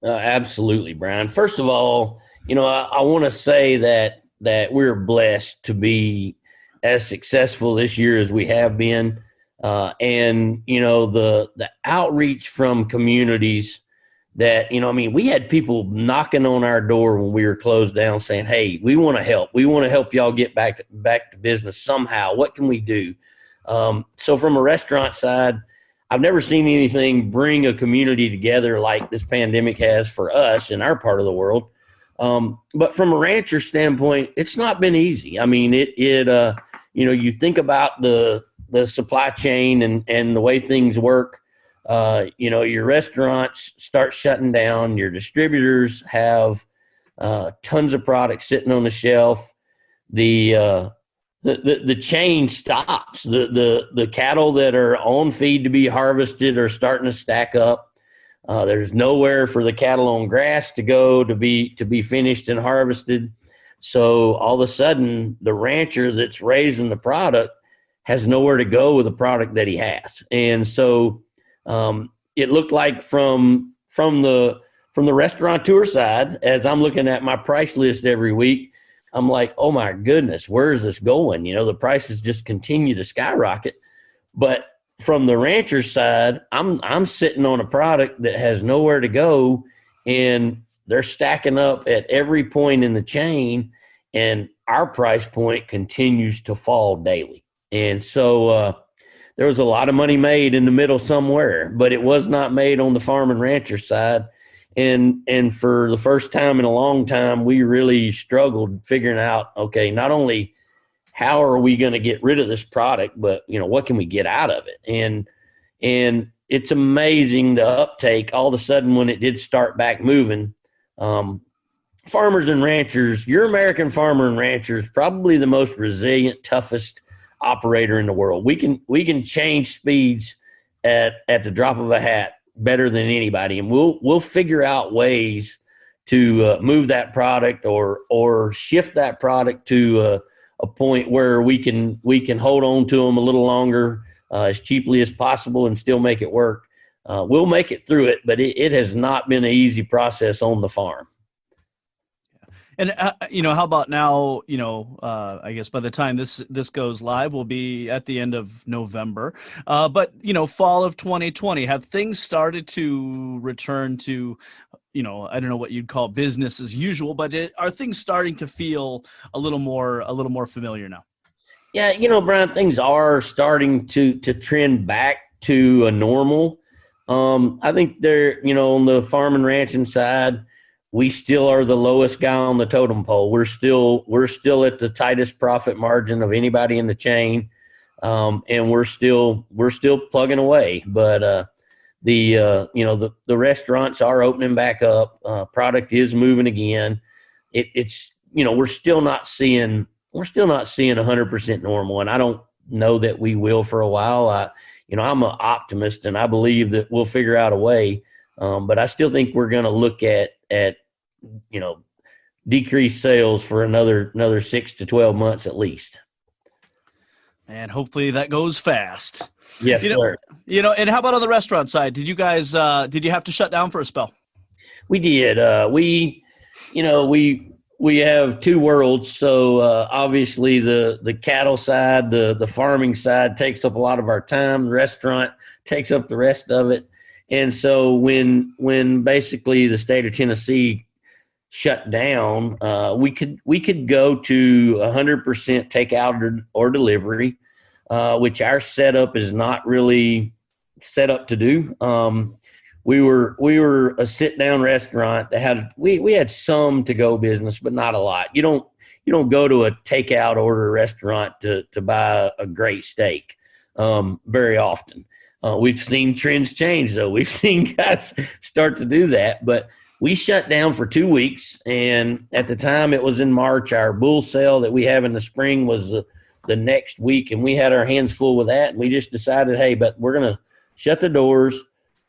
S4: Absolutely, Brian. First of all, I want to say that we're blessed to be as successful this year as we have been. And, the outreach from communities that, we had people knocking on our door when we were closed down saying, hey, we want to help. We want to help y'all get back to business somehow. What can we do? So from a restaurant side, I've never seen anything bring a community together like this pandemic has for us in our part of the world. But from a rancher standpoint, it's not been easy. I mean, you think about the supply chain and the way things work. Your restaurants start shutting down. Your distributors have tons of products sitting on the shelf. The chain stops. The cattle that are on feed to be harvested are starting to stack up. There's nowhere for the cattle on grass to go to be finished and harvested. So all of a sudden, the rancher that's raising the product has nowhere to go with the product that he has. And so it looked like from the restaurateur side, as I'm looking at my price list every week, I'm like, oh my goodness, where is this going? The prices just continue to skyrocket. But from the rancher side, I'm sitting on a product that has nowhere to go, and they're stacking up at every point in the chain, and our price point continues to fall daily. And so there was a lot of money made in the middle somewhere, but it was not made on the farm and rancher side. And for the first time in a long time, we really struggled figuring out, okay, not only how are we going to get rid of this product, but, what can we get out of it? And it's amazing the uptake all of a sudden when it did start back moving. Farmers and ranchers, your American farmer and rancher is probably the most resilient, toughest operator in the world. We can change speeds at the drop of a hat better than anybody, and we'll figure out ways to move that product or shift that product to a point where we can hold on to them a little longer as cheaply as possible and still make it work. We'll make it through it, but it has not been an easy process on the farm.
S1: And, how about now, I guess by the time this goes live, we'll be at the end of November. But, fall of 2020, have things started to return to, I don't know what you'd call business as usual, but are things starting to feel a little more familiar now?
S4: Yeah, Brian, things are starting to trend back to a normal. I think they're, on the farm and ranching side, we still are the lowest guy on the totem pole. We're still at the tightest profit margin of anybody in the chain, and we're still plugging away. But the restaurants are opening back up. Product is moving again. It's we're still not seeing 100% normal, and I don't know that we will for a while. I'm an optimist, and I believe that we'll figure out a way. But I still think we're going to look at decreased sales for another 6 to 12 months at least.
S1: And hopefully that goes fast.
S4: Yes, sir.
S1: And how about on the restaurant side? Did you guys did you have to shut down for a spell?
S4: We did. We have two worlds. So obviously the cattle side, the farming side takes up a lot of our time. The restaurant takes up the rest of it. And so when basically the state of Tennessee shut down, we could go to 100% takeout or delivery, which our setup is not really set up to do. We were a sit down restaurant that had we had some to go business, but not a lot. You don't go to a takeout order restaurant to buy a great steak very often. We've seen trends change though. We've seen guys start to do that, but we shut down for 2 weeks, and at the time it was in March. Our bull sale that we have in the spring was the next week, and we had our hands full with that. And we just decided, hey, but we're gonna shut the doors.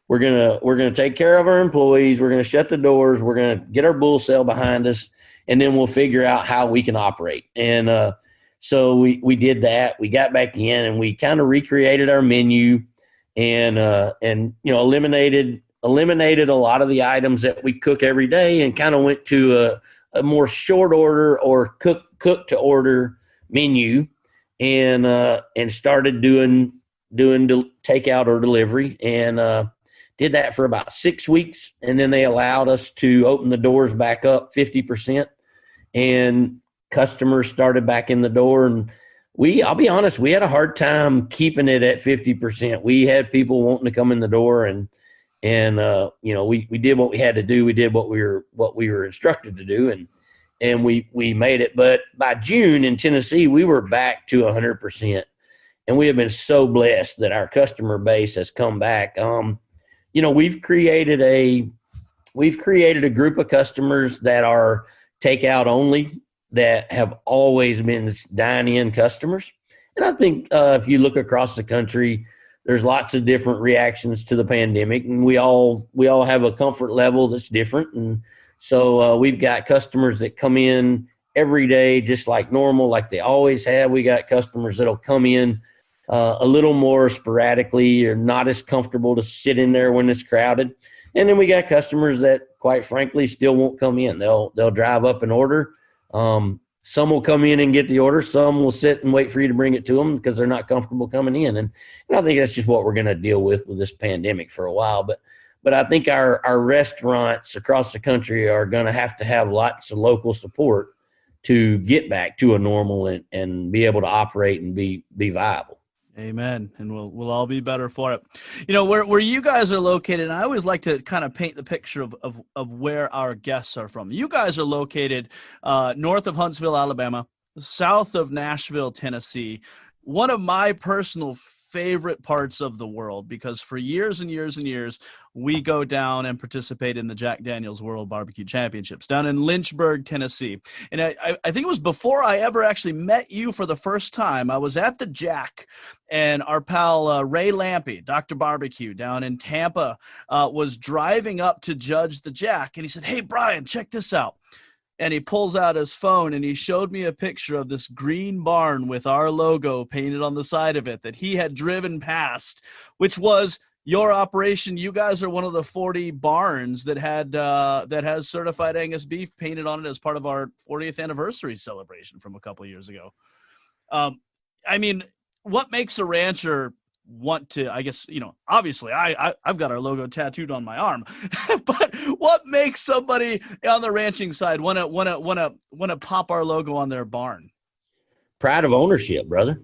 S4: We're gonna take care of our employees. We're gonna shut the doors. We're gonna get our bull sale behind us, and then we'll figure out how we can operate. And so we did that. We got back in, and we kind of recreated our menu, and eliminated a lot of the items that we cook every day, and kind of went to a more short order or cook to order menu, and started doing takeout or delivery, and did that for about 6 weeks. And then they allowed us to open the doors back up 50%, and customers started back in the door. And I'll be honest, we had a hard time keeping it at 50%. We had people wanting to come in the door, and we did what we had to do. We did what we were instructed to do, and we made it. But by June in Tennessee, we were back to 100%, and we have been so blessed that our customer base has come back. We've created a group of customers that are takeout only, that have always been dine-in customers. And I think if you look across the country, there's lots of different reactions to the pandemic, and we all have a comfort level that's different. And so we've got customers that come in every day just like normal, like they always have. We got customers that'll come in a little more sporadically, or not as comfortable to sit in there when it's crowded. And then we got customers that, quite frankly, still won't come in. They'll drive up and order. Some will come in and get the order. Some will sit and wait for you to bring it to them because they're not comfortable coming in. And I think that's just what we're going to deal with this pandemic for a while. But I think our restaurants across the country are going to have lots of local support to get back to a normal and be able to operate and be viable.
S1: Amen. And we'll all be better for it. Where you guys are located, and I always like to kind of paint the picture of where our guests are from. You guys are located north of Huntsville, Alabama, south of Nashville, Tennessee. One of my personal favorite parts of the world, because for years and years and years, we go down and participate in the Jack Daniel's World Barbecue Championships down in Lynchburg, Tennessee. And I think it was before I ever actually met you for the first time. I was at the Jack, and our pal Ray Lampy, Dr. Barbecue, down in Tampa, was driving up to judge the Jack. And he said, "Hey, Brian, check this out." And he pulls out his phone and he showed me a picture of this green barn with our logo painted on the side of it that he had driven past, which was your operation. You guys are one of the 40 barns that has certified Angus beef painted on it as part of our 40th anniversary celebration from a couple of years ago. What makes a rancher want to, I guess, obviously I've got our logo tattooed on my arm, but what makes somebody on the ranching side want to pop our logo on their barn?
S4: Pride of ownership, brother.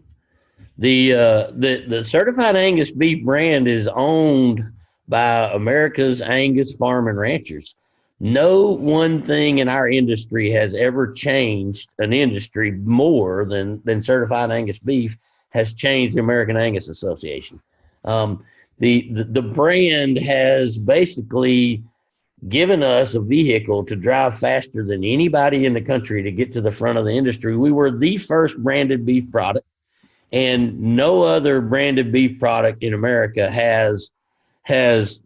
S4: The certified Angus beef brand is owned by America's Angus farm and ranchers. No one thing in our industry has ever changed an industry more than certified Angus beef has changed the American Angus Association. The brand has basically given us a vehicle to drive faster than anybody in the country to get to the front of the industry. We were the first branded beef product, and no other branded beef product in America has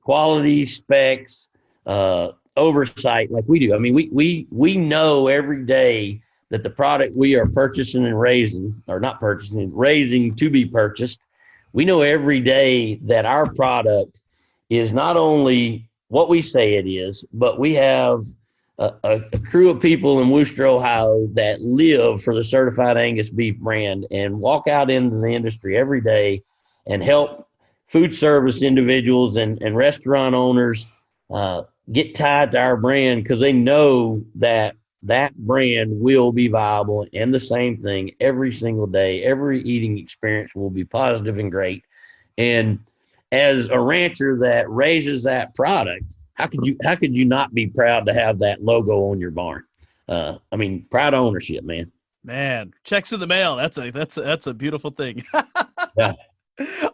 S4: quality, specs, oversight like we do. I mean, we know every day that the product we are purchasing and raising to be purchased, we know every day that our product is not only what we say it is, but we have a crew of people in Wooster, Ohio that live for the Certified Angus Beef brand and walk out into the industry every day and help food service individuals and restaurant owners get tied to our brand, because they know that brand will be viable, and the same thing every single day. Every eating experience will be positive and great. And as a rancher that raises that product, how could you not be proud to have that logo on your barn? Proud ownership, man.
S1: Man, checks in the mail. That's a beautiful thing.
S4: Yeah.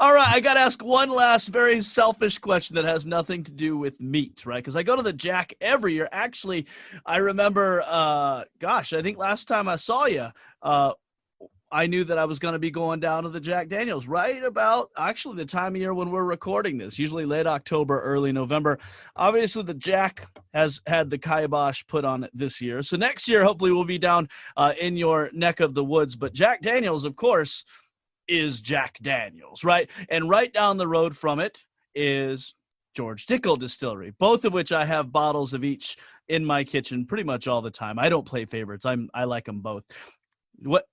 S1: All right, I got to ask one last very selfish question that has nothing to do with meat, right? Because I go to the Jack every year. Actually, I remember, I think last time I saw you, I knew that I was going to be going down to the Jack Daniels right about actually the time of year when we're recording this, usually late October, early November. Obviously, the Jack has had the kibosh put on it this year. So next year, hopefully, we'll be down in your neck of the woods. But Jack Daniels, of course, is Jack Daniels, right? And right down the road from it is George Dickel Distillery, both of which I have bottles of each in my kitchen pretty much all the time. I don't play favorites. I like them both. What,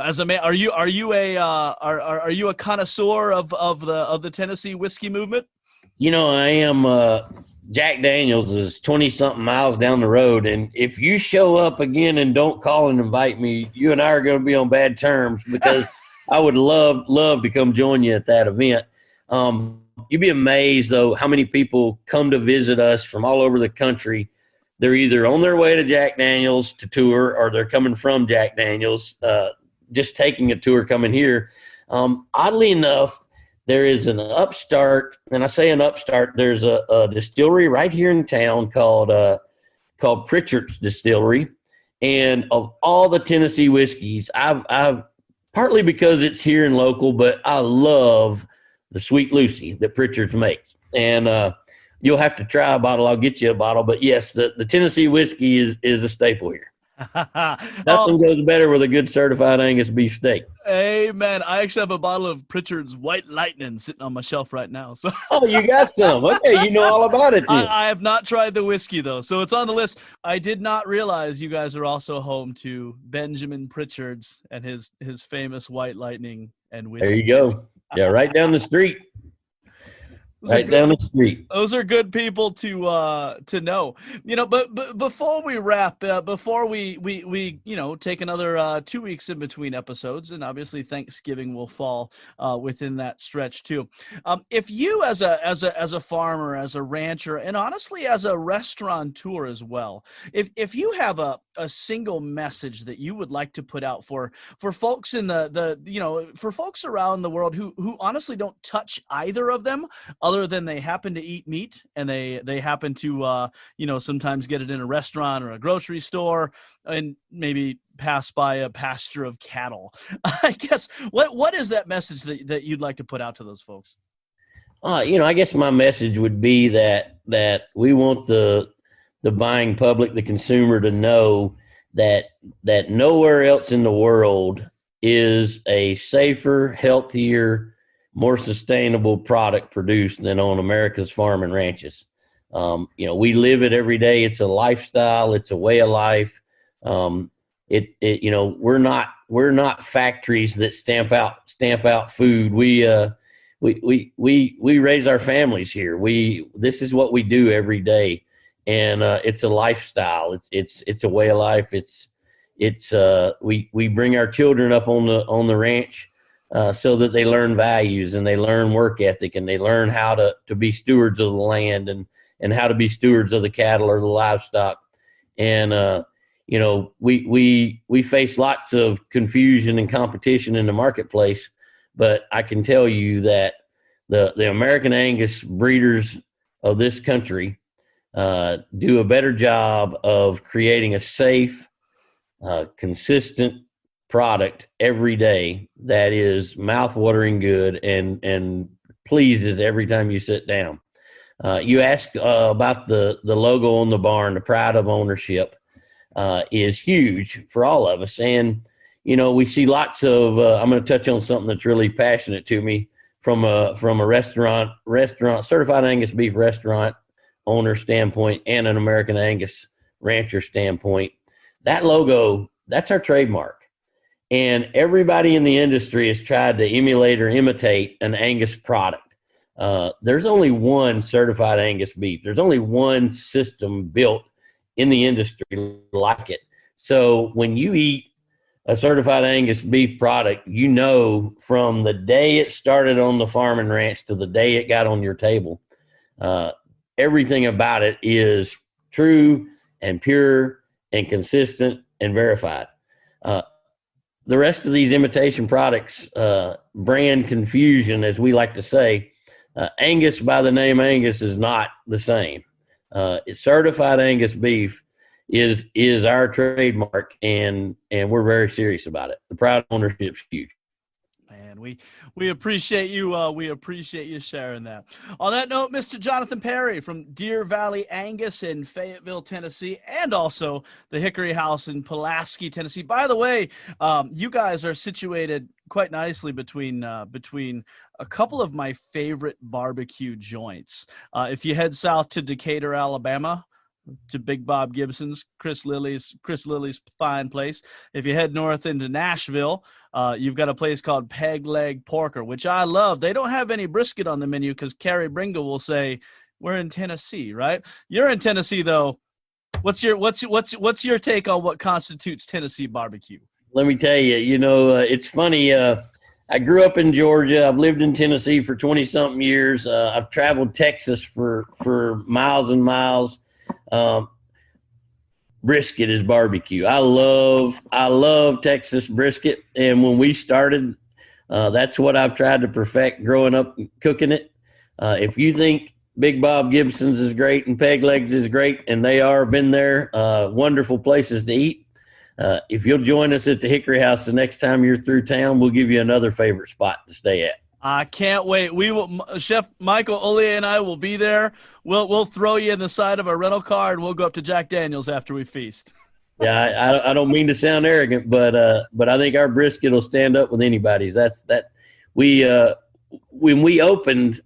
S1: as a man, are you a connoisseur of the Tennessee whiskey movement?
S4: I am. Jack Daniels is 20-something miles down the road, and if you show up again and don't call and invite me, you and I are going to be on bad terms, because I would love to come join you at that event. You'd be amazed, though, how many people come to visit us from all over the country. They're either on their way to Jack Daniels to tour, or they're coming from Jack Daniels, just taking a tour coming here. Oddly enough, there is an upstart, and I say an upstart, there's a distillery right here in town called Pritchard's Distillery. And of all the Tennessee whiskeys, I've partly because it's here and local, but I love the Sweet Lucy that Pritchard's makes. And you'll have to try a bottle. I'll get you a bottle. But, yes, the Tennessee whiskey is a staple here. Nothing goes better with a good certified Angus beef steak.
S1: Amen. I actually have a bottle of Pritchard's White Lightning sitting on my shelf right now. So,
S4: oh, you got some. Okay, you know all about it then.
S1: I have not tried the whiskey, though, so it's on the list. I did not realize you guys are also home to Benjamin Pritchard's and his famous White Lightning and whiskey.
S4: There you go. Yeah, right down the street. Right down the street.
S1: Those are good people to know. But before we wrap, before we take another 2 weeks in between episodes, and obviously Thanksgiving will fall within that stretch too. If you as a farmer, as a rancher, and honestly as a restaurateur as well, if you have a single message that you would like to put out for folks in for folks around the world who honestly don't touch either of them, other than they happen to eat meat and they happen to sometimes get it in a restaurant or a grocery store and maybe pass by a pasture of cattle. I guess what is that message that you'd like to put out to those folks?
S4: I guess my message would be that we want the buying public, the consumer, to know that nowhere else in the world is a safer, healthier, more sustainable product produced than on America's farm and ranches. We live it every day. It's a lifestyle. It's a way of life. We're not factories that stamp out food. We raise our families here. This is what we do every day. And it's a lifestyle. It's a way of life. We bring our children up on the ranch so that they learn values and they learn work ethic and they learn how to be stewards of the land and how to be stewards of the cattle or the livestock. And we face lots of confusion and competition in the marketplace, but I can tell you that the American Angus breeders of this country do a better job of creating a safe, consistent product every day that is mouth-watering good and pleases every time you sit down. You asked about the logo on the barn. The pride of ownership is huge for all of us. And, we see lots of, I'm going to touch on something that's really passionate to me from a restaurant certified Angus beef restaurant owner standpoint and an American Angus rancher standpoint, that logo, that's our trademark. And everybody in the industry has tried to emulate or imitate an Angus product. There's only one certified Angus beef. There's only one system built in the industry like it. So when you eat a certified Angus beef product, you know from the day it started on the farm and ranch to the day it got on your table, everything about it is true and pure and consistent and verified. The rest of these imitation products, brand confusion, as we like to say, Angus by the name Angus is not the same. It's certified Angus beef is our trademark, and we're very serious about it. The proud ownership's huge.
S1: Man, we appreciate you. We appreciate you sharing that. On that note, Mr. Jonathan Perry from Deer Valley Angus in Fayetteville, Tennessee, and also the Hickory House in Pulaski, Tennessee. By the way, you guys are situated quite nicely between a couple of my favorite barbecue joints. If you head south to Decatur, Alabama, to Big Bob Gibson's, Chris Lilly's fine place. If you head north into Nashville, you've got a place called Peg Leg Porker, which I love. They don't have any brisket on the menu because Carrie Bringle will say, "We're in Tennessee," right? You're in Tennessee though. What's your take on what constitutes Tennessee barbecue?
S4: Let me tell you, it's funny. I grew up in Georgia. I've lived in Tennessee for 20-something years. I've traveled Texas for miles and miles. Brisket is barbecue. I love Texas brisket. And when we started, that's what I've tried to perfect growing up cooking it. If you think Big Bob Gibson's is great and Peg Legs is great, and they are, been there, wonderful places to eat. If you'll join us at the Hickory House the next time you're through town, we'll give you another favorite spot to stay at.
S1: I can't wait. We will. Chef Michael Ollier and I will be there. We'll throw you in the side of a rental car and we'll go up to Jack Daniel's after we feast.
S4: Yeah, I don't mean to sound arrogant, but I think our brisket will stand up with anybody's. When we opened,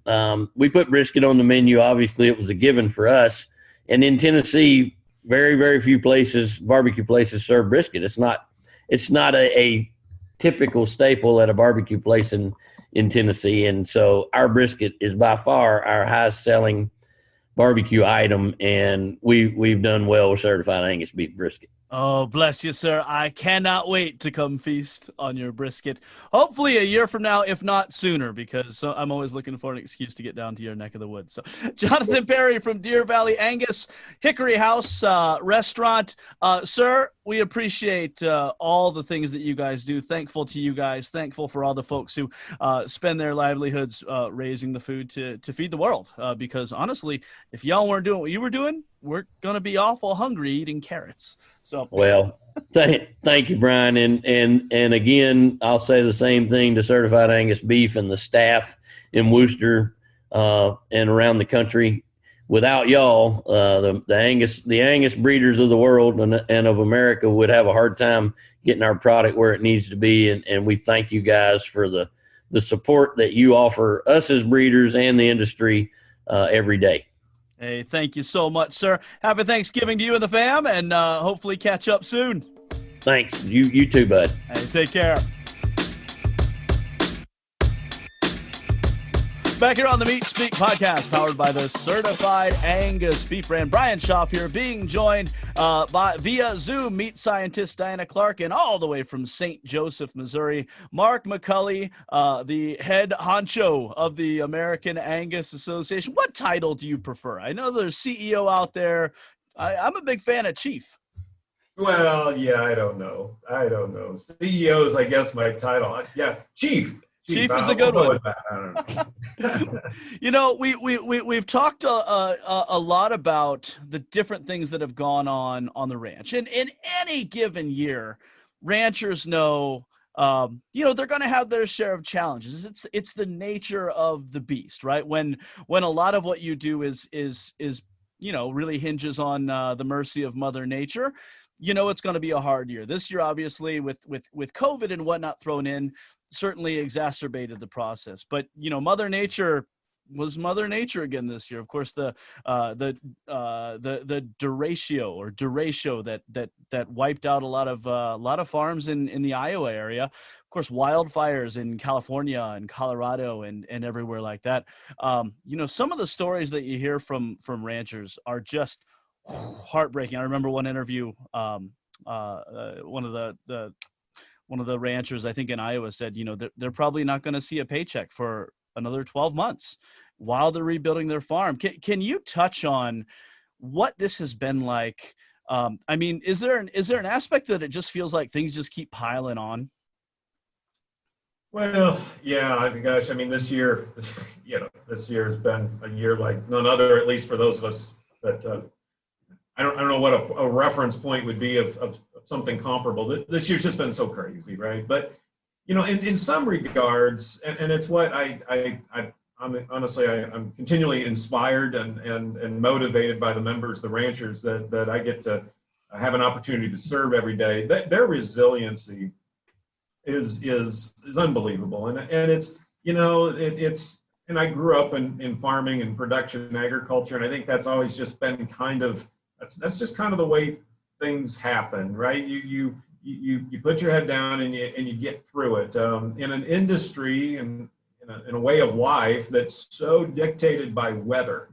S4: we put brisket on the menu. Obviously, it was a given for us. And in Tennessee, very, very few barbecue places serve brisket. It's not a typical staple at a barbecue place in Tennessee. And so our brisket is by far our highest selling barbecue item, and we've done well with certified Angus beef brisket.
S1: Oh, bless you, sir. I cannot wait to come feast on your brisket. Hopefully a year from now, if not sooner, because I'm always looking for an excuse to get down to your neck of the woods. So, Jonathan Perry from Deer Valley Angus, Hickory House Restaurant. Sir, we appreciate all the things that you guys do. Thankful to you guys. Thankful for all the folks who spend their livelihoods raising the food to feed the world. Because honestly, if y'all weren't doing what you were doing, we're going to be awful hungry eating carrots. So,
S4: well, thank you, Brian. And again, I'll say the same thing to certified Angus beef and the staff in Worcester and around the country. Without y'all, the Angus breeders of the world and of America would have a hard time getting our product where it needs to be. And we thank you guys for the support that you offer us as breeders and the industry every day.
S1: Hey, thank you so much, sir. Happy Thanksgiving to you and the fam, and hopefully catch up soon.
S4: Thanks. You too, bud.
S1: Hey, take care. Back here on the Meat Speak podcast, powered by the Certified Angus Beef brand. Brian Schaaf here, being joined via Zoom, meat scientist Diana Clark, and all the way from St. Joseph, Missouri, Mark McCully, the head honcho of the American Angus Association. What title do you prefer? I know there's CEO out there. I'm a big fan of Chief.
S3: Well, yeah, I don't know. CEO is, I guess, my title. Yeah, Chief.
S1: Chief is a good one.
S3: I don't know.
S1: You know, we've talked a lot about the different things that have gone on the ranch, and in any given year, ranchers know, they're going to have their share of challenges. It's the nature of the beast, right? When a lot of what you do is really hinges on the mercy of Mother Nature. you know it's going to be a hard year. This year, obviously, with COVID and whatnot thrown in, certainly exacerbated the process. But Mother Nature was Mother Nature again this year. Of course, the derecho that wiped out a lot of farms in the Iowa area. Of course, wildfires in California and Colorado and everywhere like that. Some of the stories that you hear from ranchers are just heartbreaking. I remember one interview. One of the ranchers, I think in Iowa, said, they're probably not going to see a paycheck for another 12 months while they're rebuilding their farm. Can you touch on what this has been like? Is there an aspect that it just feels like things just keep piling on?
S3: Well, yeah, gosh, this year, this year has been a year like none other, at least for those of us that, I don't know what a reference point would be of something comparable. This year's just been so crazy, right? But, in some regards, and it's what I'm honestly, I'm continually inspired and motivated by the members, the ranchers that I get to have an opportunity to serve every day. Their resiliency is unbelievable, and it's and I grew up in farming and production agriculture, and I think that's always just been that's just kind of the way things happen, right? You put your head down and you get through it. In an industry and in a way of life that's so dictated by weather,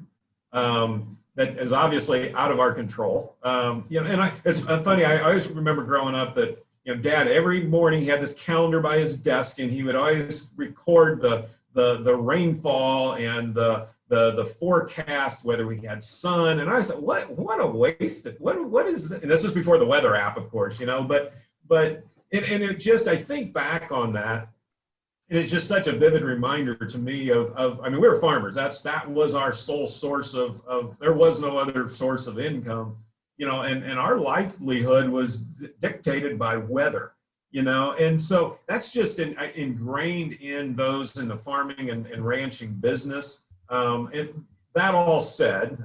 S3: that is obviously out of our control. It's funny. I always remember growing up that Dad, every morning he had this calendar by his desk, and he would always record the rainfall and the forecast, whether we had sun. And I said, what a waste. What is this? And this was before the weather app, of course, but it just, I think back on that, and it's just such a vivid reminder to me of we were farmers. That was our sole source of there was no other source of income, and our livelihood was dictated by weather, and so that's just ingrained in those in the farming and ranching business. That all said,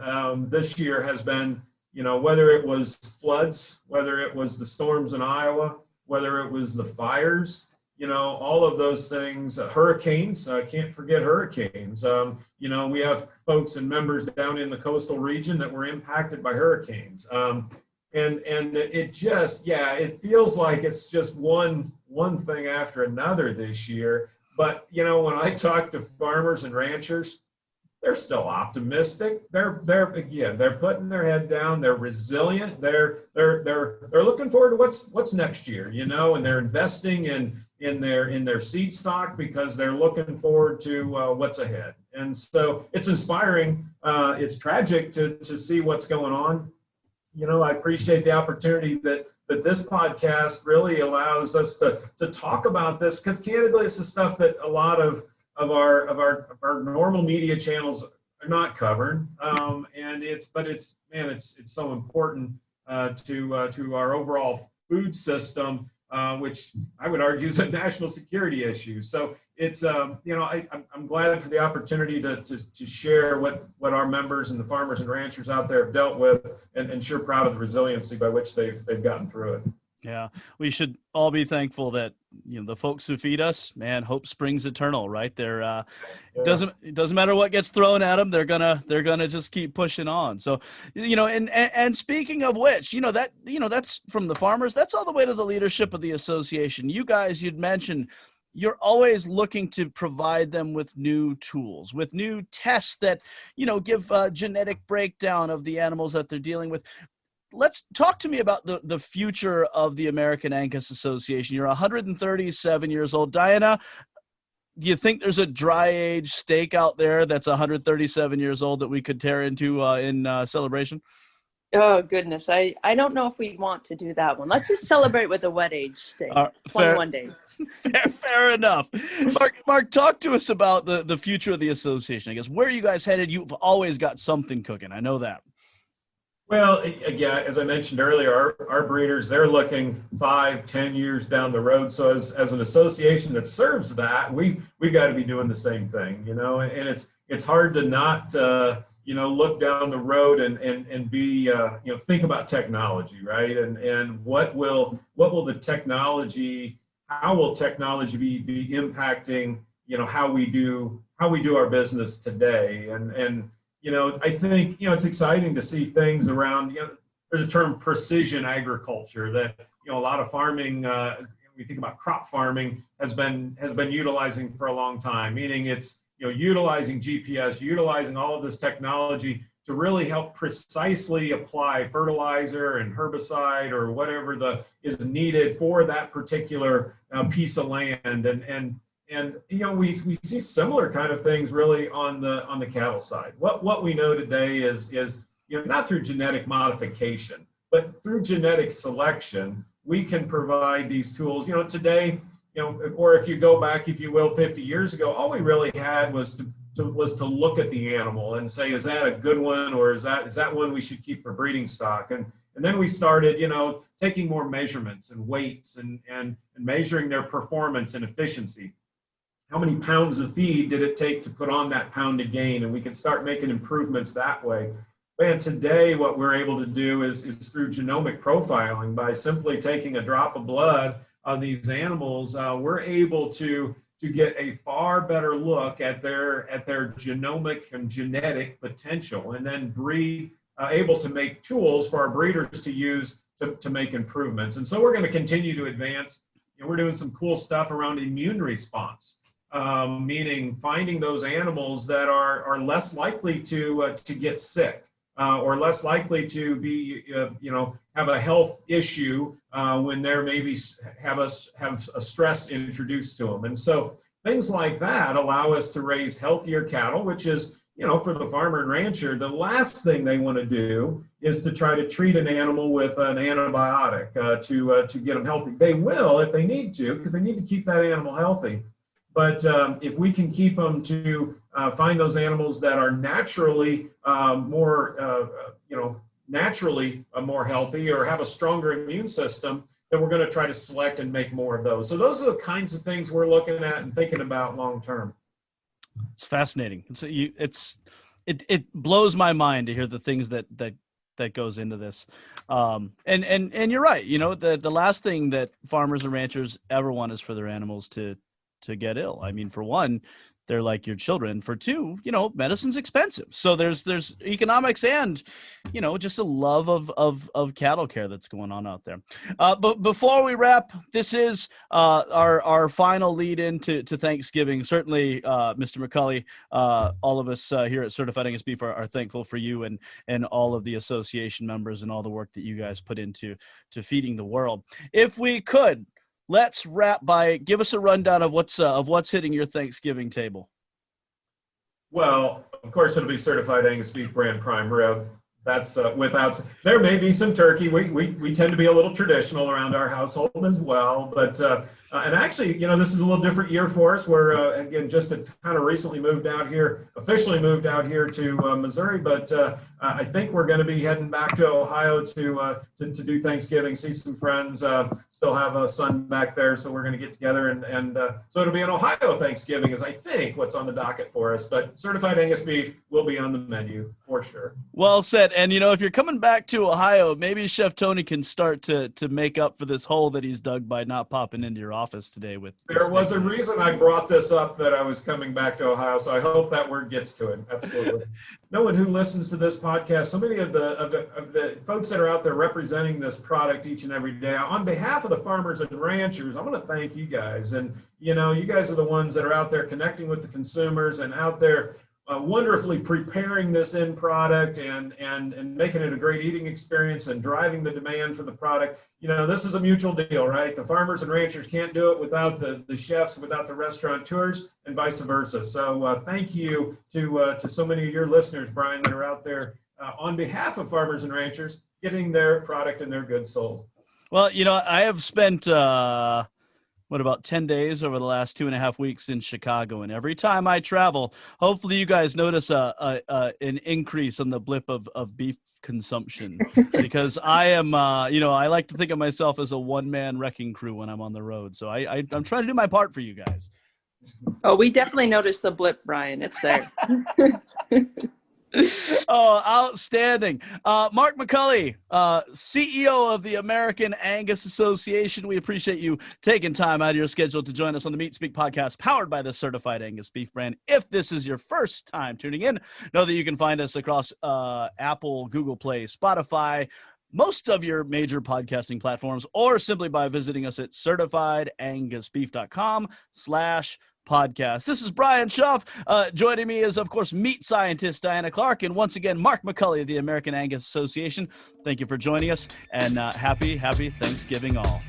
S3: this year has been, whether it was floods, whether it was the storms in Iowa, whether it was the fires, all of those things, hurricanes, can't forget hurricanes. We have folks and members down in the coastal region that were impacted by hurricanes. And it just, it feels like it's just one thing after another this year. But, when I talk to farmers and ranchers, they're still optimistic. They're putting their head down. They're resilient. They're looking forward to what's next year, and they're investing in their seed stock because they're looking forward to what's ahead. And so it's inspiring. It's tragic to see what's going on. I appreciate the opportunity that this podcast really allows us to talk about this, because candidly, it's the stuff that a lot of our normal media channels are not covered. And it's so important to our overall food system, which I would argue is a national security issue. So it's I'm glad for the opportunity to share what our members and the farmers and ranchers out there have dealt with, and sure proud of the resiliency by which they've gotten through it.
S1: Yeah, we should all be thankful that the folks who feed us, man, hope springs eternal, right? They're it doesn't matter what gets thrown at them, they're gonna just keep pushing on. So and speaking of which, that's from the farmers, that's all the way to the leadership of the association. You guys, you'd mentioned you're always looking to provide them with new tools, with new tests that give a genetic breakdown of the animals that they're dealing with. Let's talk to me about the future of the American Angus Association. You're 137 years old. Diana, do you think there's a dry age steak out there that's 137 years old that we could tear into in celebration?
S2: Oh, goodness. I don't know if we want to do that one. Let's just celebrate with a wet age steak. 21 days.
S1: Fair enough. Mark, talk to us about the future of the association. I guess, where are you guys headed? You've always got something cooking. I know that.
S3: Well, again, as I mentioned earlier, our breeders, they're looking 5-10 years down the road. So as an association that serves that, we've got to be doing the same thing, and it's hard to not look down the road and be, think about technology, right? And what will the technology, how will technology be impacting, how we do our business today? And I think, it's exciting to see things around, there's a term precision agriculture that, a lot of farming, we think about crop farming has been utilizing for a long time, meaning it's, utilizing GPS, utilizing all of this technology to really help precisely apply fertilizer and herbicide or whatever is needed for that particular piece of land. And we see similar kind of things really on the cattle side. What we know today is not through genetic modification, but through genetic selection, we can provide these tools. Today, or if you go back, if you will, 50 years ago, all we really had was to look at the animal and say, is that a good one, or is that one we should keep for breeding stock? And then we started, taking more measurements and weights and measuring their performance and efficiency. How many pounds of feed did it take to put on that pound of gain? And we can start making improvements that way. And today, what we're able to do is through genomic profiling, by simply taking a drop of blood on these animals, we're able to get a far better look at their genomic and genetic potential, and then able to make tools for our breeders to use to make improvements. And so we're going to continue to advance. We're doing some cool stuff around immune response, meaning finding those animals that are less likely to get sick. Or less likely to be, have a health issue when they're maybe have a stress introduced to them. And so things like that allow us to raise healthier cattle, which is, for the farmer and rancher, the last thing they want to do is to try to treat an animal with an antibiotic to get them healthy. They will if they need to, because they need to keep that animal healthy. But if we can keep them to find those animals that are naturally more healthy or have a stronger immune system, then we're going to try to select and make more of those. So those are the kinds of things we're looking at and thinking about long term.
S1: It's fascinating. It blows my mind to hear the things that goes into this. And you're right. The last thing that farmers and ranchers ever want is for their animals to get ill. I mean, for one, they're like your children. For two, medicine's expensive. So there's economics and, just a love of cattle care that's going on out there. But before we wrap, this is our final lead into Thanksgiving. Certainly, Mr. McCully, all of us here at Certified Angus Beef are thankful for you and all of the association members and all the work that you guys put into feeding the world. If we could, let's wrap by give us a rundown of what's hitting your Thanksgiving table.
S3: Well, of course, it'll be Certified Angus Beef Brand Prime Rib. That's without. There may be some turkey. We tend to be a little traditional around our household as well. But and actually, this is a little different year for us. We're again just kind of recently officially moved out here to Missouri. But I think we're going to be heading back to Ohio to do Thanksgiving, see some friends. Still have a son back there, so we're going to get together and so it'll be an Ohio Thanksgiving is I think what's on the docket for us. But Certified Angus Beef will be on the menu for sure.
S1: Well said. And if you're coming back to Ohio, maybe Chef Tony can start to make up for this hole that he's dug by not popping into your office today with.
S3: There was a reason I brought this up, that I was coming back to Ohio, so I hope that word gets to him. Absolutely. No one who listens to this podcast, so many of the folks that are out there representing this product each and every day, on behalf of the farmers and ranchers, I want to thank you guys. And you guys are the ones that are out there connecting with the consumers and out there wonderfully preparing this end product and making it a great eating experience and driving the demand for the product. This is a mutual deal, right? The farmers and ranchers can't do it without the chefs, without the restaurateurs, and vice versa. So thank you to so many of your listeners, Brian, that are out there on behalf of farmers and ranchers getting their product and their goods sold. Well,
S1: I have spent about 10 days over the last 2.5 weeks in Chicago. And every time I travel, hopefully you guys notice an increase on the blip of beef consumption, because I am, I like to think of myself as a one-man wrecking crew when I'm on the road. So I'm trying to do my part for you guys.
S2: Oh, we definitely noticed the blip, Brian. It's there.
S1: Oh, outstanding. Mark McCully, CEO of the American Angus Association. We appreciate you taking time out of your schedule to join us on the Meat Speak podcast, powered by the Certified Angus Beef brand. If this is your first time tuning in, know that you can find us across Apple, Google Play, Spotify, most of your major podcasting platforms, or simply by visiting us at certifiedangusbeef.com/podcast. This is Brian Schaff. Joining me is, of course, meat scientist Diana Clark, and once again, Mark McCully of the American Angus Association. Thank you for joining us, and happy Thanksgiving all.